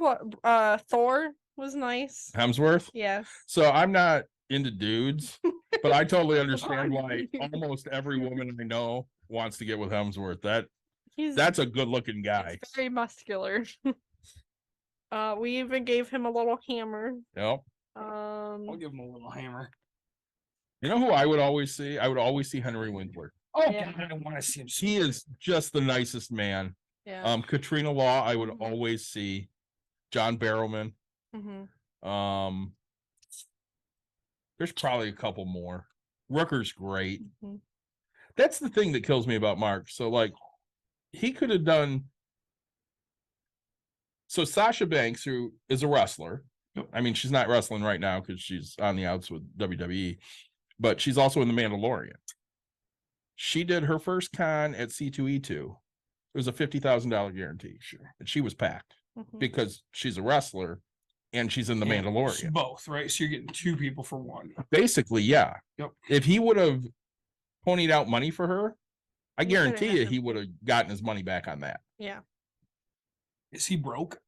Thor was nice. Hemsworth? Yes. So I'm not into dudes, but I totally understand why almost every woman I know wants to get with Hemsworth. He's That's a good looking guy. he's very muscular. We even gave him a little hammer. Yep. I'll give him a little hammer. You know who I would always see? I would always see Henry Winkler. Oh Yeah. God, I don't want to see him. He is just the nicest man. Yeah. Katrina Law, I would Mhm. always see. John Barrowman. Mm-hmm. There's probably a couple more. Rooker's great. Mhm. That's the thing that kills me about Mark. So like he could have done. So Sasha Banks, who is a wrestler. Yep. I mean, she's not wrestling right now because she's on the outs with WWE, but she's also in The Mandalorian. She did her first con at C2E2. It was a $50,000 guarantee. Sure. And she was packed Mhm. because she's a wrestler and she's in the And it's Mandalorian. both, right? So you're getting 2 people for 1. Basically, yeah. Yep. If he would have ponied out money for her, I He coulda guarantee had you her- he would have gotten his money back on that. Yeah. Is he broke?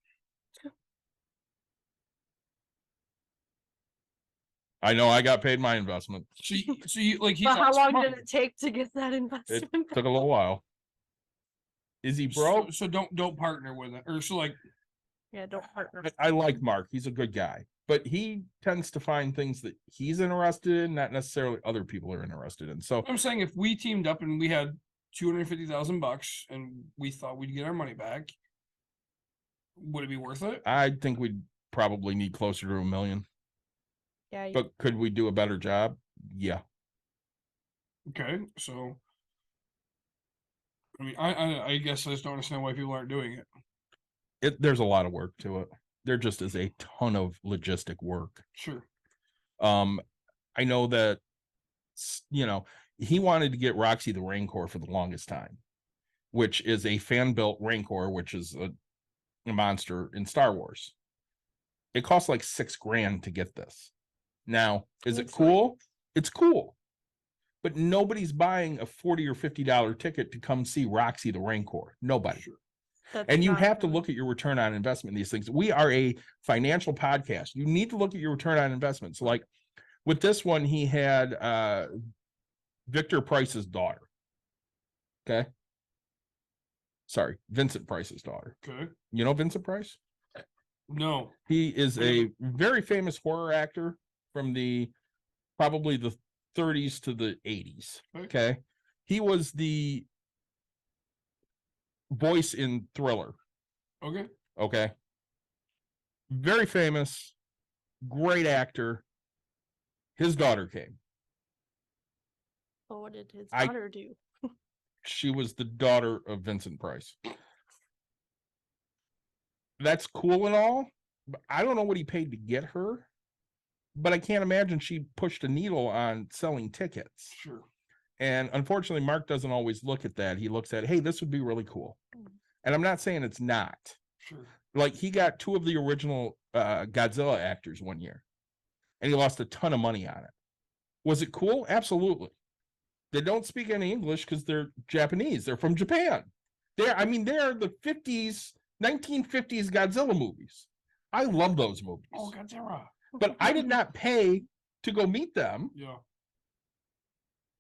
I know I got paid my investment. So you like he's But how not long smart. did it take to get that It investment? took a little while. Is he broke? So don't partner with it, or so like Yeah, don't partner. I like Mark. He's a good guy, but he tends to find things that he's interested in, not necessarily other people are interested in. So I'm saying, if we teamed up and we had $250,000 and we thought we'd get our money back, would it be worth it? I think we'd probably need closer to $1 million. Yeah, you- But could we do a better job? Yeah. Okay, so I mean, I guess I just don't understand why people aren't doing it. There's a lot of work to it. There just is a ton of logistic work. Sure. I know that, he wanted to get Roxy the Rancor for the longest time, which is a fan built Rancor, which is a monster in Star Wars. It costs like $6,000 to get this. Now, is it Looks like- cool? It's cool. But nobody's buying a $40 or $50 ticket to come see Roxy the Rancor. Nobody. Sure. that's And you not have to gonna- look at your return on investment in these things. We are a financial podcast. You need to look at your return on investment. So like with this one, he had Victor Price's daughter. Okay. Sorry, Vincent Price's daughter. Okay. You know Vincent Price? No. He is a very famous horror actor from probably the 30s to the 80s. Okay. He was the voice in Thriller. Okay. Okay. Very famous, great actor. His daughter came. But what did his I- daughter do? She was the daughter of Vincent Price. That's cool and all, but I don't know what he paid to get her. But I can't imagine she pushed a needle on selling tickets. Sure. And unfortunately, Mark doesn't always look at that. He looks at, hey, this would be really cool. And I'm not saying it's not. Sure. Like he got 2 of the original Godzilla actors one year, and he lost a ton of money on it. Was it cool? Absolutely. They don't speak any English because they're Japanese. They're from Japan. They're the 1950s Godzilla movies. I love those movies. Oh, Godzilla. But I did not pay to go meet them Yeah.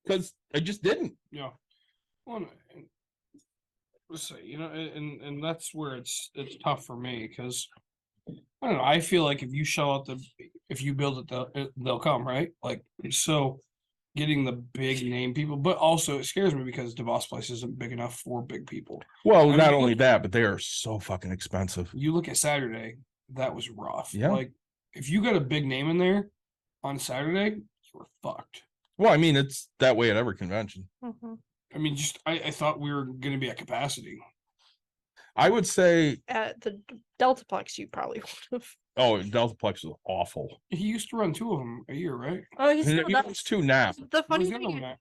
because I just didn't. Yeah. Well, let's say, and that's where it's tough for me, because I don't know. I feel like if you shell out if you build it, they'll come, right? Like, so getting the big name people, but also it scares me because DeVos Place isn't big enough for big people. Well, I not mean, only that, but they are so fucking expensive. You look at Saturday, that was rough. Yeah. Like, if you got a big name in there on Saturday, you were fucked. Well, I mean, it's that way at every convention. Mhm. I mean, I thought we were going to be at capacity. I would say, At the Deltaplex, you probably would have. oh, Deltaplex is awful. He used to run 2 of them a year, right? Oh, he's He still runs does. 2 now. The funny Where's the other thing one is, at?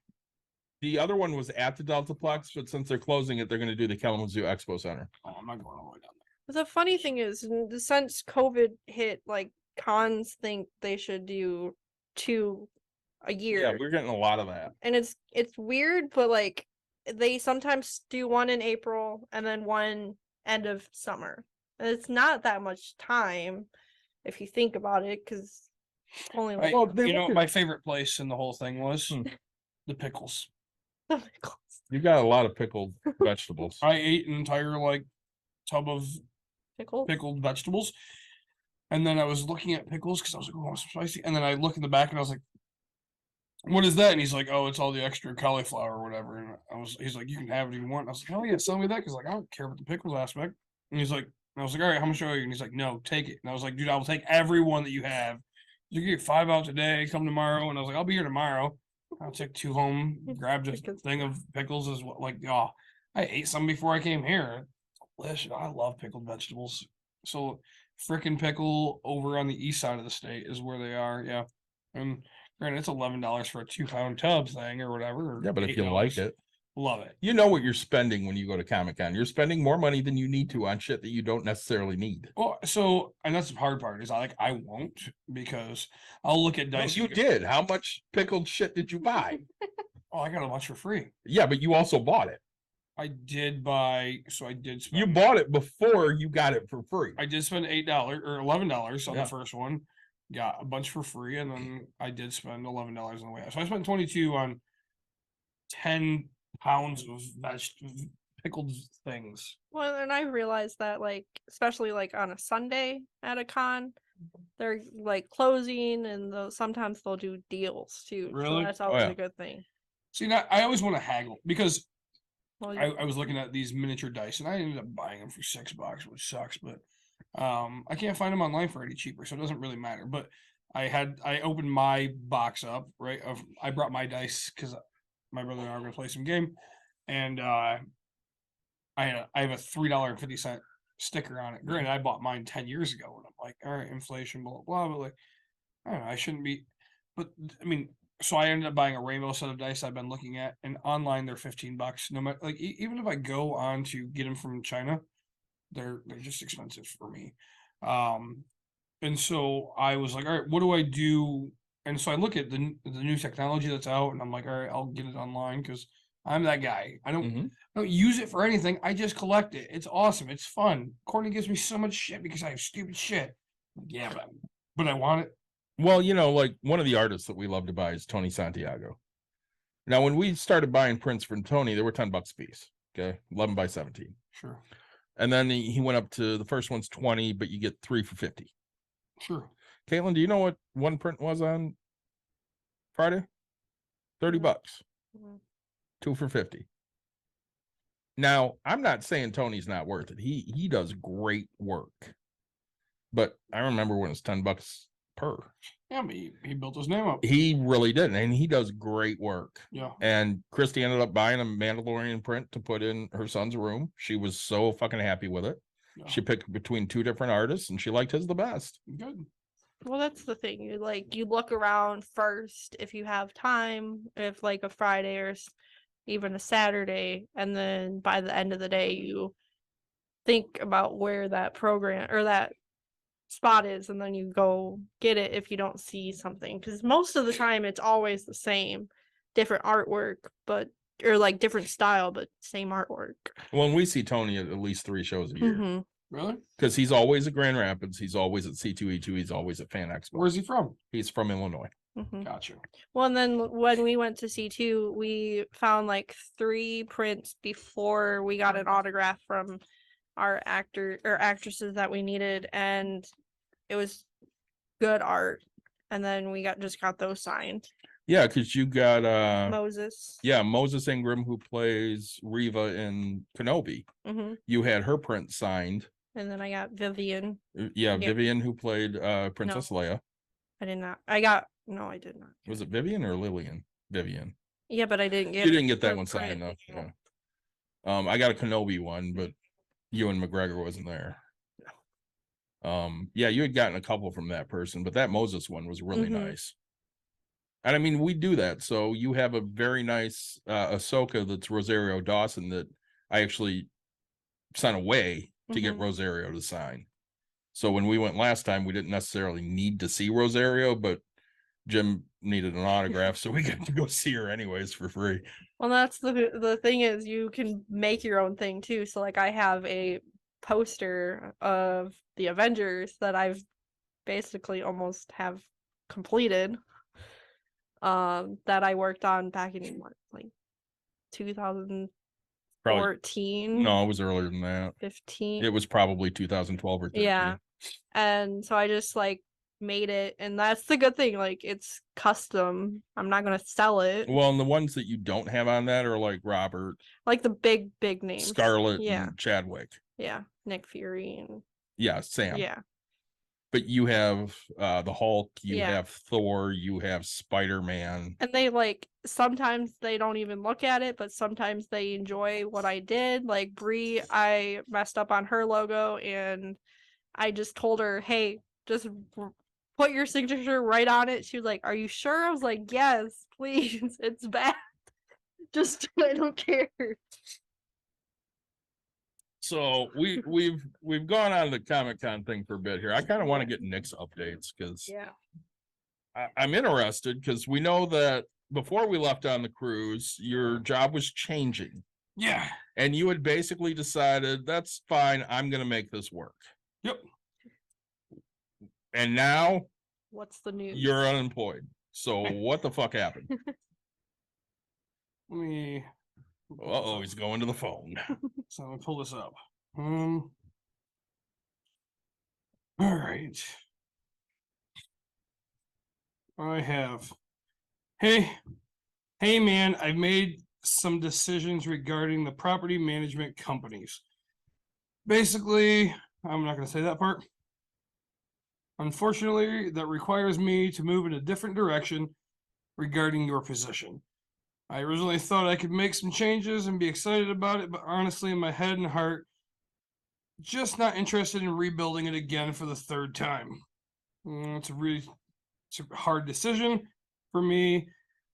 The other one was at the Deltaplex, but since they're closing it, they're going to do the Kalamazoo Expo Center. Oh, I'm not going all the way down the funny thing is, since COVID hit, like cons think they should do 2 a year. Yeah, we're getting a lot of that. And it's weird, but like they sometimes do 1 in April and then 1 end of summer. And it's not that much time if you think about it, because only there. like Well, they You know, look at- my favorite place in the whole thing was Hmm. the pickles. You got a lot of pickled vegetables. I ate an entire like tub of pickles. pickled vegetables, and then I was looking at pickles because I was like, "Oh, I want some spicy." And then I look in the back and I was like, "What is that?" And he's like, "Oh, it's all the extra cauliflower or whatever." And he's like, "You can have it if you want." And I was like, "Hell yeah, sell me that," because like I don't care about the pickles aspect. And he's like, and I was like, "All right, how much are you?" And he's like, "No, take it." And I was like, "Dude, I will take every one that you have. You can get 5 out today. Come tomorrow." And I was like, "I'll be here tomorrow." I'll take 2 home. Grabbed a Pickles. thing of pickles as well. Like, oh, I ate some before I came here. Delicious. I love pickled vegetables. So frickin' pickle over on the east side of the state is where they are. Yeah. And granted, it's $11 for a 2-pound tub thing or whatever. Or Yeah, but if you $8. like it, Love it. You know what you're spending when you go to Comic-Con. You're spending more money than you need to on shit that you don't necessarily need. Well, so and that's the hard part is I won't because I'll look at No, dice. you did. How much pickled shit did you buy? Oh, I got a bunch for free. Yeah, but you also bought it. I did buy. So I did. Spend, You bought it before you got it for free. I did spend $8 or $11 on Yeah. the first one. Got a bunch for free, and then I did spend $11 on the way out. So I spent 22 on 10 pounds of pickled things. Well, and I realized that, like, especially like on a Sunday at a con, they're like closing, and sometimes they'll do deals too. Really? So that's always yeah. a good thing. See, now I always want to haggle because Well, I was looking at these miniature dice, and I ended up buying them for $6, which sucks. But I can't find them online for any cheaper, so it doesn't really matter. But I opened my box up, right? I brought my dice because my brother and I were gonna play some game, and I have a $3.50 sticker on it. Granted, I bought mine 10 years ago, and I'm like, all right, inflation, blah blah. But like, I don't know, I shouldn't be. But I mean, so I ended up buying a rainbow set of dice I've been looking at, and online they're $15. No matter, like, even if I go on to get them from China, they're just expensive for me. And so I was like, all right, what do I do? And so I look at the new technology that's out, and I'm like, all right, I'll get it online because I'm that guy. I don't use it for anything. I just collect it. It's awesome. It's fun. Courtney gives me so much shit because I have stupid shit. Yeah, but I want it. Well, you know, like one of the artists that we love to buy is Tony Santiago. Now, when we started buying prints from Tony, they were $10 a piece. Okay, 11 by 17. Sure, And then he went up to the first one's 20, but you get 3 for 50. sure. Caitlin, do you know what one print was on Friday? $30. Mhm. 2 for 50. Now, I'm not saying Tony's not worth it. He does great work. But I remember when it's $10 per. Yeah, but he built his name up. He really did, and he does great work. Yeah. And Christy ended up buying a Mandalorian print to put in her son's room. She was so fucking happy with it. Yeah. She picked between 2 different artists, and she liked his the best. Good. Well, that's the thing. You look around first if you have time, if like a Friday or even a Saturday, and then by the end of the day, you think about where that program or that spot is, and then you go get it if you don't see something. Because most of the time, it's always the same, different artwork, but or like different style, but same artwork. When we see Tony at least 3 shows a year, Mm-hmm. Really? because he's always at Grand Rapids, he's always at C2E2, he's always at Fan Expo. Where's he from? He's from Illinois. Mm-hmm. Gotcha. Well, and then when we went to C2, we found like 3 prints before we got an autograph from our actor or actresses that we needed, and it was good art. And then we just got those signed. Yeah, because you got Moses. yeah, Moses Ingram, who plays Reva in Kenobi. Mm-hmm. You had her print signed. And then I got Vivian. Yeah, Yep. Vivian, who played Princess Leia. I did not. No, I did not. Was it Vivian or Lillian? Vivian. Yeah, but I didn't get. You didn't get that her one signed print. though. Yeah. I got a Kenobi one, but Ewan McGregor wasn't there. Yeah, you had gotten a couple from that person, but that Moses one was really Mhm. nice. And I mean, we do that. So you have a very nice Ahsoka that's Rosario Dawson that I actually sent away to get Mhm. Rosario to sign. So when we went last time, we didn't necessarily need to see Rosario, but Jim needed an autograph, so we got to go see her anyways for free. Well, that's the thing is you can make your own thing too. So like I have a poster of the Avengers that I've basically almost have completed. That I worked on back in like 2014, Probably no, it was earlier than that. 15. It was probably 2012 or 13. Yeah. And so I just like made it, and that's the good thing. Like it's custom. I'm not gonna sell it. Well, and the ones that you don't have on that are like Robert, Like the big names. Scarlett, Yeah. and Chadwick. Yeah. Nick Fury and Yeah, Sam. yeah. But you have the Hulk, you Yeah. have Thor, you have Spider-Man. And they like sometimes they don't even look at it, but sometimes they enjoy what I did. Like Bree, I messed up on her logo, and I just told her, "Hey, just put your signature right on it." She was like, "Are you sure?" I was like, "Yes, please. It's bad." Just I don't care. So we've gone on the Comic-Con thing for a bit here. I kind of want to get Nick's updates because Yeah. I'm interested because we know that before we left on the cruise, your job was changing. Yeah. And you had basically decided that's fine, I'm gonna make this work. Yep. And now What's the news? you're unemployed. So what the fuck happened? Let me. Uh-oh, he's going to the phone. So let me pull this up. All right. I have. Hey man, I've made some decisions regarding the property management companies. Basically, I'm not going to say that part. Unfortunately, that requires me to move in a different direction regarding your position. I originally thought I could make some changes and be excited about it, but honestly, in my head and heart, just not interested in rebuilding it again for the third time. It's a hard decision for me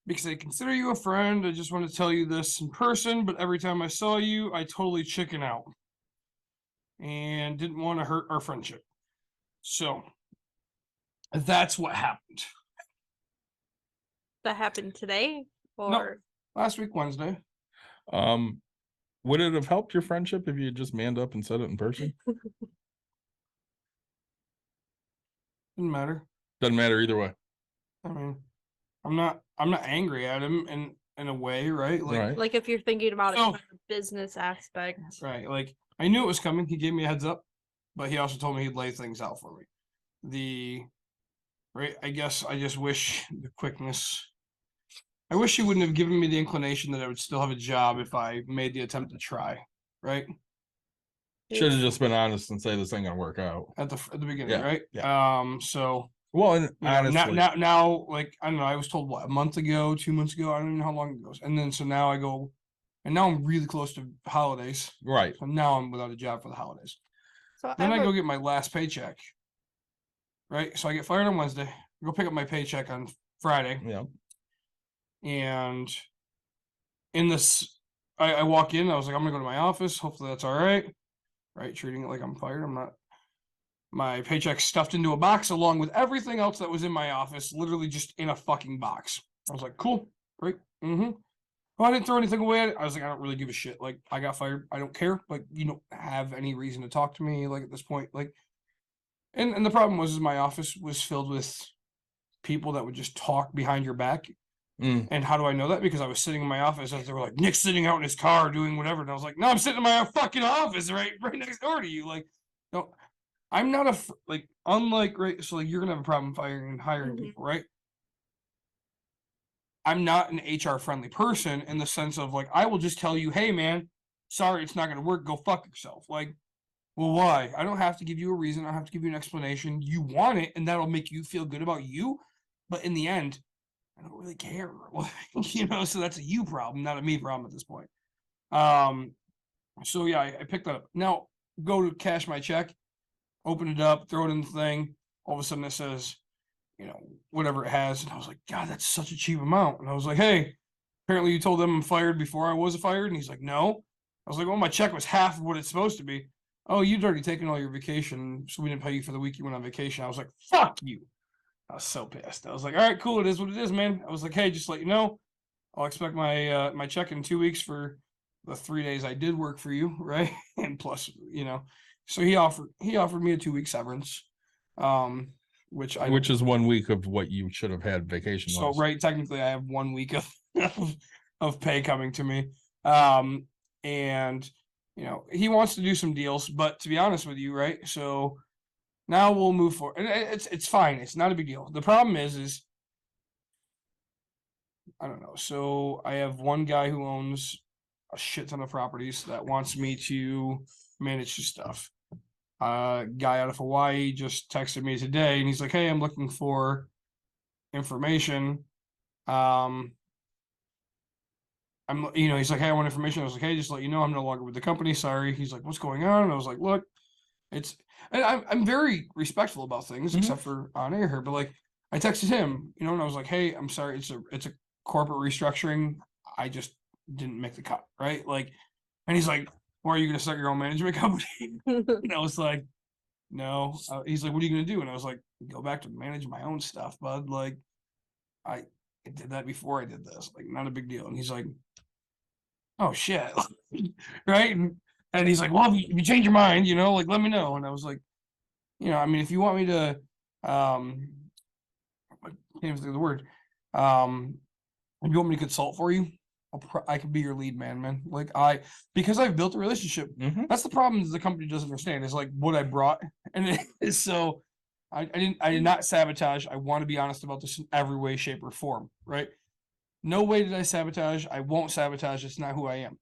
because I consider you a friend. I just want to tell you this in person, but every time I saw you, I totally chicken out and didn't want to hurt our friendship. So that's what happened. That happened today or No. Last week, Wednesday. Would it have helped your friendship if you had just manned up and said it in person? Didn't matter. Doesn't matter either way. I mean, I'm not angry at him in a way, right? Like, Right. like if you're thinking about it Oh. from a business aspect. right. Like I knew it was coming. He gave me a heads up, but he also told me he'd lay things out for me. Right. I guess I just wish the quickness. I wish he wouldn't have given me the inclination that I would still have a job if I made the attempt to try. Right. Should have just been honest and say this ain't gonna work out. At the beginning, Yeah, right? So Well, and you know, honestly, now, like I don't know, I was told what, a month ago, 2 months ago, I don't even know how long it goes. And then so now I go, and now I'm really close to holidays. right. So now I'm without a job for the holidays. So Then I have go a- get my last paycheck. Right. So I get fired on Wednesday. I go pick up my paycheck on Friday. Yeah. And in this, I walk in, I was like, I'm gonna go to my office. Hopefully that's all right. Right. Treating it like I'm fired. I'm not. My paycheck stuffed into a box along with everything else that was in my office, literally just in a fucking box. I was like, cool, great. Oh, I didn't throw anything away. I was like, I don't really give a shit. Like, I got fired. I don't care. Like, you don't have any reason to talk to me. Like at this point, like, and the problem was, is my office was filled with people that would just talk behind your back. Mm. And how do I know that? Because I was sitting in my office as they were like, Nick's sitting out in his car doing whatever. And I was like, no, I'm sitting in my fucking office right next door to you. Like, no, I'm not like, unlike, right. So like, you're gonna have a problem firing and hiring Mhm. people, right? I'm not an HR friendly person in the sense of like, I will just tell you, hey man, sorry, it's not gonna work. Go fuck yourself. Like, well, why? I don't have to give you a reason. I don't have to give you an explanation. You want it, and that'll make you feel good about you. But in the end, I don't really care. You know, so that's a you problem, not a me problem at this point. So yeah, I picked that up. Now go to cash my check, open it up, throw it in the thing. All of a sudden it says, you know, whatever it has. And I was like, God, that's such a cheap amount. And I was like, hey, apparently you told them I'm fired before I was fired. And he's like, no. I was like, well, my check was half of what it's supposed to be. Oh, you'd already taken all your vacation, so we didn't pay you for the week you went on vacation. I was like, fuck you. I was so pissed. I was like, all right, cool. It is what it is, man. I was like, hey, just let you know, I'll expect my my check in 2 weeks for the 3 days I did work for you, right? And plus, you know, so he offered me a 2 week severance, which Which is 1 week of what you should have had vacation. so wise. right, technically I have 1 week of pay coming to me. And you know, he wants to do some deals, but to be honest with you, right? So now we'll move forward. And it's fine. It's not a big deal. The problem is I don't know. So I have one guy who owns a shit ton of properties that wants me to manage his stuff. Guy out of Hawaii just texted me today and he's like, hey, I'm looking for information. You know, he's like, hey, I want information. I was like, hey, just let you know, I'm no longer with the company. Sorry. He's like, what's going on? And I was like, look, and I'm very respectful about things, except for on air here. But like, I texted him, you know, and I was like, hey, I'm sorry, it's a corporate restructuring. I just didn't make the cut, right? Like, and he's like, "Well, are you gonna start your own management company?" And I was like, "No." He's like, "What are you gonna do?" And I was like, "Go back to manage my own stuff, bud. Like, I did that before I did this. Like, not a big deal." And he's like, "Oh shit," right? And he's like, "Well, if you change your mind, like let me know." And I was like, I mean, if you want me to, I can't even think of the word. If you want me to consult for you, I could be your lead man. Like because I've built a relationship. Mhm. That's the problem the company doesn't understand is like what I brought, and it is so. I did not sabotage. I want to be honest about this in every way, shape, or form. Right? No way did I sabotage. I won't sabotage. It's not who I am.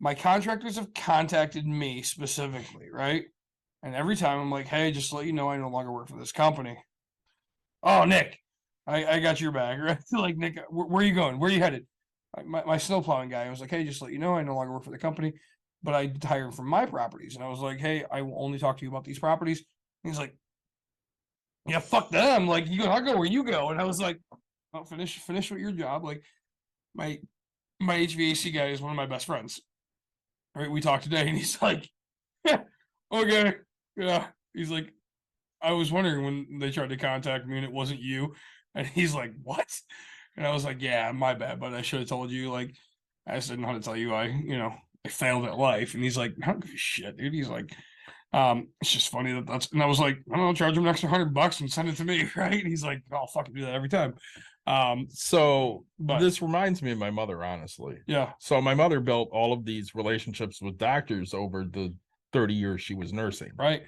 My contractors have contacted me specifically, right? And every time I'm like, "Hey, just to let you know, I no longer work for this company." "Oh, Nick, I got your back," right? Like, "Nick, where are you going? Where are you headed?" My snowplowing guy, I was like, "Hey, just to let you know, I no longer work for the company, but I hire from my properties." And I was like, "Hey, I will only talk to you about these properties." And he's like, "Yeah, fuck them. Like, I'll go where you go." And I was like, "Well, finish with your job." Like, my HVAC guy is one of my best friends. Right? We talked today, and he's like, "Yeah, okay, yeah." He's like, "I was wondering when they tried to contact me and it wasn't you." And he's like, "What?" And I was like, "Yeah, my bad, but I should have told you." Like, I just didn't know how to tell you I failed at life. And he's like, "I don't give a shit, dude." He's like, it's just funny that's, and I was like, "I don't know, charge him an extra $100 and send it to me." Right? And he's like, "I'll fucking do that every time." So But this reminds me of my mother, honestly. yeah, So my mother built all of these relationships with doctors over the 30 years she was nursing. right.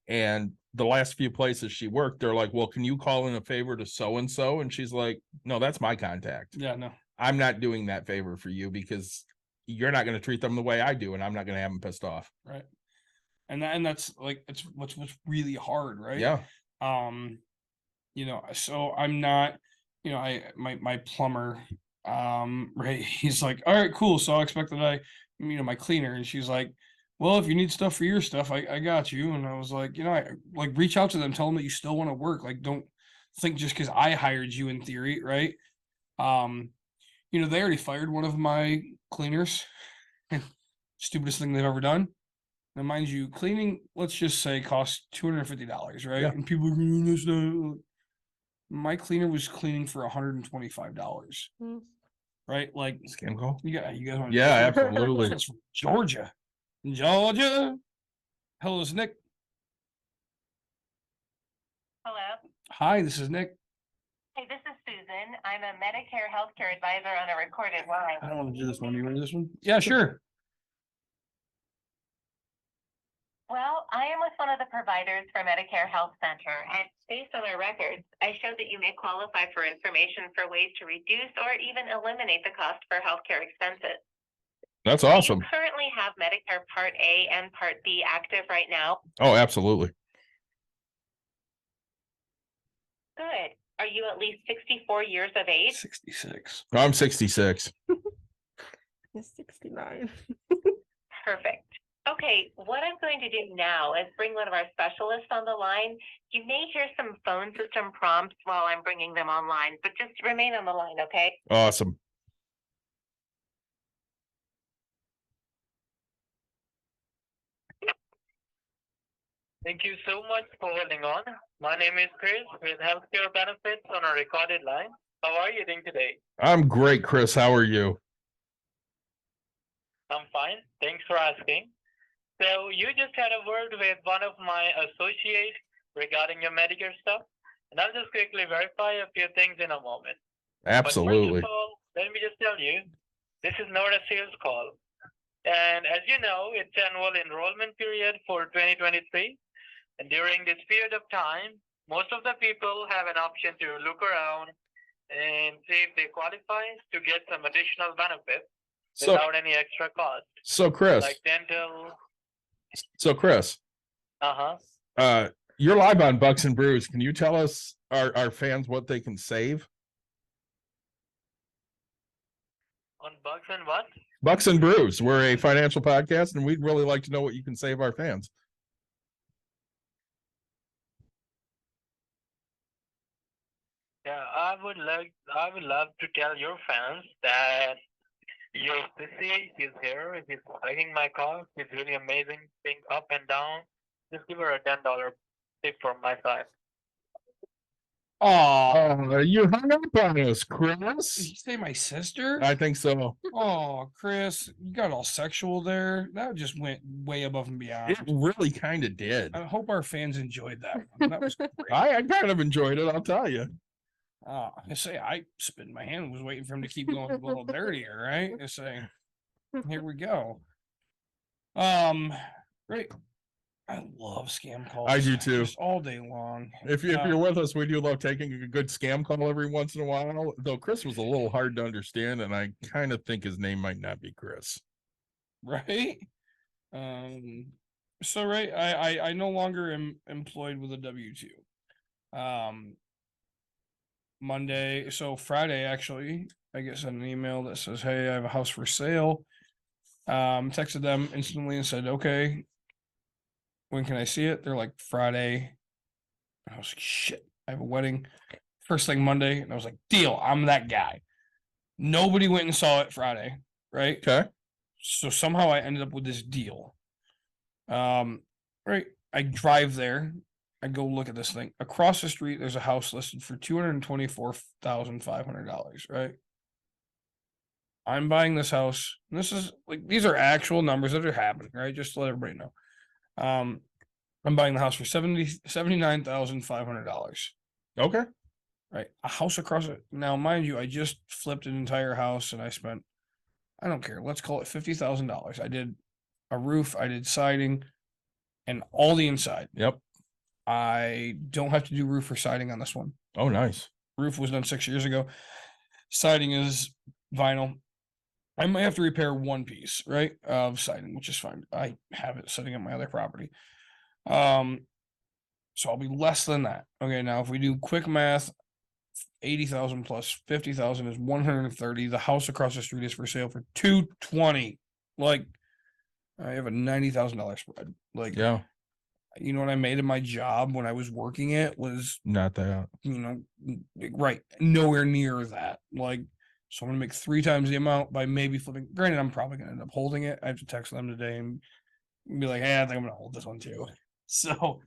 And the last few places she worked, they're like, "Well, can you call in a favor to so and so?" And she's like, "No, that's my contact. Yeah, no. I'm not doing that favor for you because you're not going to treat them the way I do, and I'm not going to have them pissed off." Right. And that's like it's what's really hard, right? Yeah. So I'm not, my plumber, right, he's like, "All right, cool. So I'll expect that my cleaner." And she's like, "Well, if you need stuff for your stuff, I got you." And I was like, I like reach out to them, tell them that you still want to work. Like, don't think just because I hired you in theory, right? Um, they already fired one of my cleaners. Stupidest thing they've ever done. Now, mind you, cleaning, let's just say, costs $250, right? Yeah. And people are going, "That's not." My cleaner was cleaning for $125, Mm. right? Like, Scam call? you guys want Yeah, absolutely. That's from Georgia. Georgia. Hello, this is Nick. Hello. Hi, this is Nick. Hey, this is Susan. I'm a Medicare healthcare advisor on a recorded line. I don't want to do this one. You ready this one? Yeah, sure. Well, I am with one of the providers for Medicare Health Center, and based on our records, I show that you may qualify for information for ways to reduce or even eliminate the cost for healthcare expenses. That's Do awesome. you currently have Medicare Part A and Part B active right now? Oh, absolutely. Good. Are you at least 64 years of age? 66. I'm 66. He's 69. Perfect. Okay, what I'm going to do now is bring one of our specialists on the line. You may hear some phone system prompts while I'm bringing them online, but just remain on the line, okay? Awesome. Thank you so much for holding on. My name is Chris with Healthcare Benefits on a recorded line. How are you doing today? I'm great, Chris. How are you? I'm fine. Thanks for asking. So you just had a word with one of my associates regarding your Medicare stuff, and I'll just quickly verify a few things in a moment. Absolutely. But first of all, let me just tell you, this is not a sales call. And as you know, it's annual enrollment period for 2023. And during this period of time, most of the people have an option to look around and see if they qualify to get some additional benefits So, without any extra cost, Chris, like dental. Chris, Uh-huh. you're live on Bucks and Brews. Can you tell us our fans what they can save? On bugs and what? Bucks and Brews. We're a financial podcast, and we'd really like to know what you can save our fans. Yeah, I would love to tell your fans that Your sissy, she's here. She's cleaning my car. She's really amazing. Being up and down. Just give her a $10 tip from my side. Oh, You hung up on us, did you Chris. say my sister? I think so. Oh, Chris, you got all sexual there. That just went way above and beyond. It really kind of did. I hope our fans enjoyed that one. That was great. I kind of enjoyed it, I'll tell you. I say I spit in my hand and was waiting for him to keep going a little dirtier, right? I say, here we go. Right. I love scam calls. I do too. Just all day long. If you're with us, we do love taking a good scam call every once in a while. Though Chris was a little hard to understand, and I kind of think his name might not be Chris. Right. So right, I no longer am employed with a W-2. Monday, so Friday actually, I get sent an email that says, "Hey, I have a house for sale." Texted them instantly and said, "Okay, when can I see it?" They're like, "Friday." I was like, "Shit, I have a wedding first thing Monday," and I was like, "Deal, I'm that guy." Nobody went and saw it Friday, right? Okay. So somehow I ended up with this deal. Right, I drive there. I go look at this thing. Across the street, there's a house listed for $224,500, right? I'm buying this house. And this is like these are actual numbers that are happening, right? Just to let everybody know. I'm buying the house for $79,500. Okay. Right. A house across it. Now, mind you, I just flipped an entire house and I spent, I don't care, let's call it $50,000. I did a roof, I did siding, and all the inside. Yep. I don't have to do roof or siding on this one. Oh, nice. Roof was done 6 years ago. Siding is vinyl. I might have to repair one piece, right, of siding, which is fine. I have it sitting at my other property. So I'll be less than that. Okay, now if we do quick math, 80,000 plus 50,000 is 130. The house across the street is for sale for 220. Like, I have a $90,000 spread. Like, Yeah. you know what I made in my job when I was working it was, Not that. you know, right, nowhere near that. Like, so I'm gonna make 3 times the amount by maybe flipping. Granted, I'm probably gonna end up holding it. I have to text them today and be like, "Hey, I think I'm gonna hold this one too." So,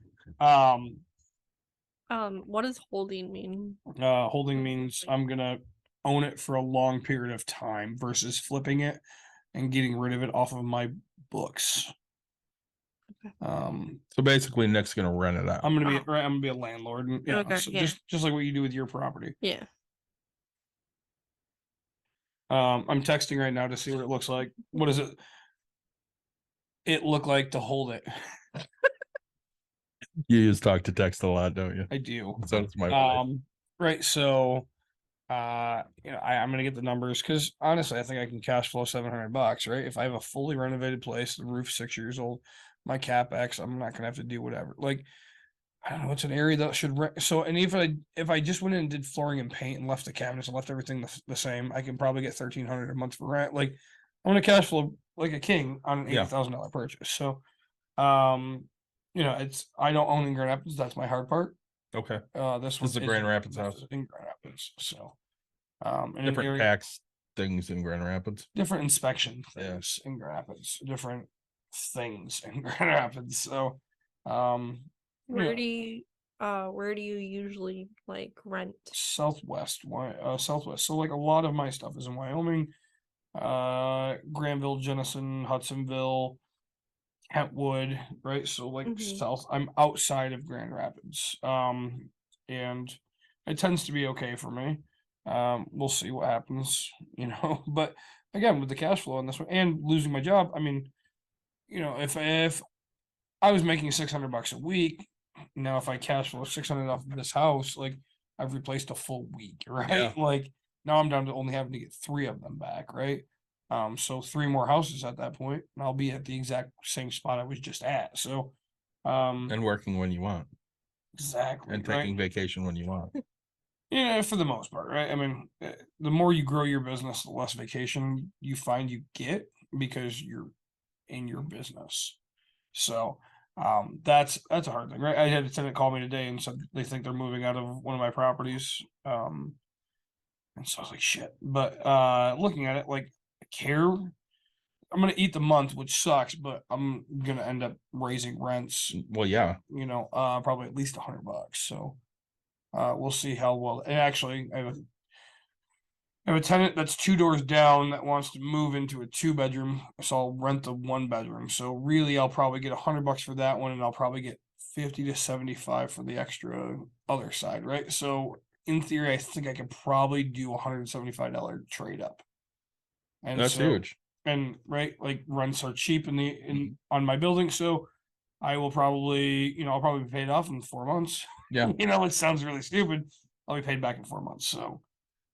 what does holding mean? holding means I'm gonna own it for a long period of time versus flipping it and getting rid of it off of my books. So basically, Nick's gonna rent it out. I'm gonna be right. I'm gonna be a landlord. And, yeah, Okay, so yeah. just like what you do with your property. Yeah. I'm texting right now to see what it looks like. What does it look like to hold it? You just talk to text a lot, don't you? I do. So does my wife. Right. So, I'm gonna get the numbers because honestly, I think I can cash flow $700, right? If I have a fully renovated place, the roof's 6 years old, my capex, I'm not gonna have to do whatever. Like, I don't know, it's an area that should rent. So, and if I just went in and did flooring and paint and left the cabinets and left everything the same, I can probably get $1,300 a month for rent. Like, I'm gonna cash flow like a king on an Yeah. $80,000 purchase. So, it's I don't own in Grand Rapids. That's my hard part. Okay. This is the is Grand Rapids this house. is in Grand Rapids. So, in an Different area- tax things in Grand Rapids. different inspection Yeah. things in Grand Rapids, different things in Grand Rapids. So, Where yeah. do you usually like rent? Southwest. So like a lot of my stuff is in Wyoming, Granville, Jenison, Hudsonville, Kentwood, right? So like Mhm. south, I'm outside of Grand Rapids. And it tends to be okay for me. We'll see what happens, but again, with the cash flow on this one and losing my job, I mean, if I was making $600 a week, now if I cash flow 600 off of this house, like I've replaced a full week, right? Yeah. Like now I'm down to only having to get 3 of them back, right? So 3 more houses at that point, and I'll be at the exact same spot I was just at. So, And working when you want. exactly, And right? taking vacation when you want. Yeah, for the most part, right? I mean, the more you grow your business, the less vacation you find you get because you're in your business. So, that's a hard thing, right? I had a tenant call me today and said they think they're moving out of one of my properties. And so I was like, shit. But looking at it, like I care. I'm gonna eat the month, which sucks, but I'm gonna end up raising rents. Well, yeah. Probably at least $100. So, we'll see how well. And actually, I have a tenant that's 2 doors down that wants to move into a 2-bedroom, so I'll rent the 1-bedroom. So really, I'll probably get $100 for that one, and I'll probably get 50 to 75 for the extra other side, right? So in theory, I think I could probably do $175 trade up. And That's huge. And right, like rents are cheap on my building, so I will probably, I'll probably be paid off in 4 months. Yeah. It sounds really stupid. I'll be paid back in 4 months. So,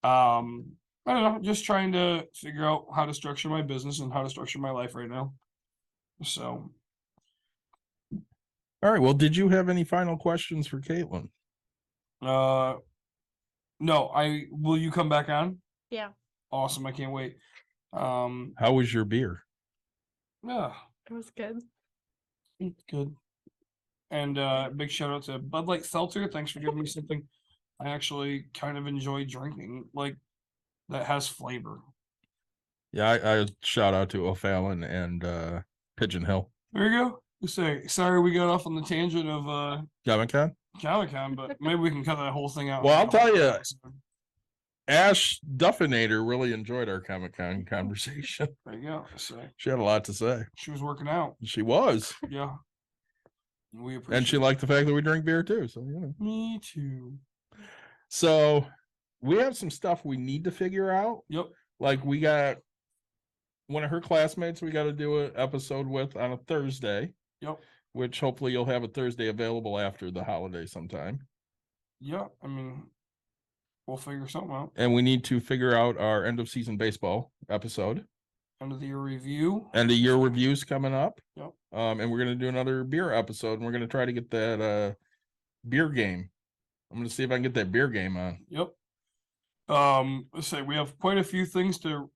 I don't know, just trying to figure out how to structure my business and how to structure my life right now. So, All right. Well, did you have any final questions for Caitlin? no, will you come back on? Yeah. Awesome. I can't wait. How was your beer? Yeah, It was good. good. And big shout out to Bud Light Seltzer. Thanks for giving me something I actually kind of enjoy drinking, like that has flavor. Yeah, I shout out to O'Fallon and Pigeon Hill. There you go. Sorry we got off on the tangent of Comic-Con? Comic-Con, but maybe we can cut that whole thing out. Well, I'll tell you, Ash Duffinator really enjoyed our Comic-Con conversation. There you go. She had a lot to say. She was working out. She was. Yeah. We appreciate And she liked the fact that we drink beer too. So, Me too. So we have some stuff we need to figure out. Yep. Like we got one of her classmates we got to do an episode with on a Thursday. Yep. Which hopefully you'll have a Thursday available after the holiday sometime. Yeah. I mean, we'll figure something out. And we need to figure out our end of season baseball episode. End of the year review. End of year reviews coming up. Yep. And we're gonna do another beer episode, and we're gonna try to get that beer game. I'm gonna see if I can get that beer game on. Yep. Let's say we have quite a few things to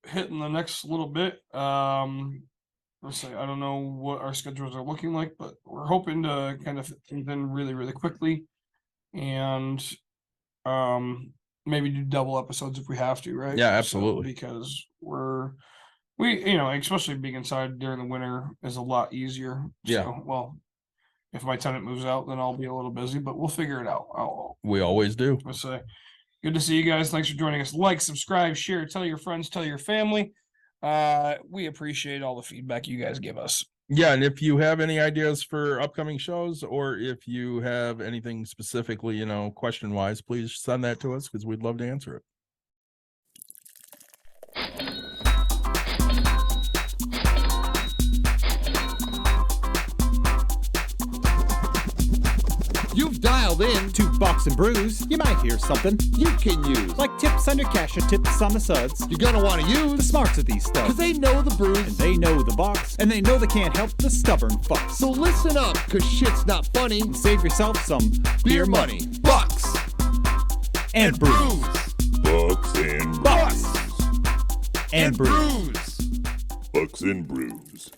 hit in the next little bit. Let's say I don't know what our schedules are looking like, but we're hoping to kind of fit things in really, really quickly, and maybe do double episodes if we have to, right? Yeah, So, absolutely. because especially being inside during the winter is a lot easier. Yeah. So, well, if my tenant moves out, then I'll be a little busy, but we'll figure it out. We always do. Let's say, good to see you guys. Thanks for joining us. Like, subscribe, share, tell your friends, tell your family. We appreciate all the feedback you guys give us. Yeah, and if you have any ideas for upcoming shows, or if you have anything specifically, question wise, please send that to us because we'd love to answer it. You've dialed in. To Box and Brews, you might hear something You can use. like tips on your cash and tips on the suds. You're gonna want to The use. smarts of these Because stuff. they know the And brews. they know the box, and they know they can't help the stubborn fucks. So listen up, because shit's not funny. Save yourself some Beer money. Bucks. and brews. Bucks and Bucks brews. and brews. Brews. Bucks and brews.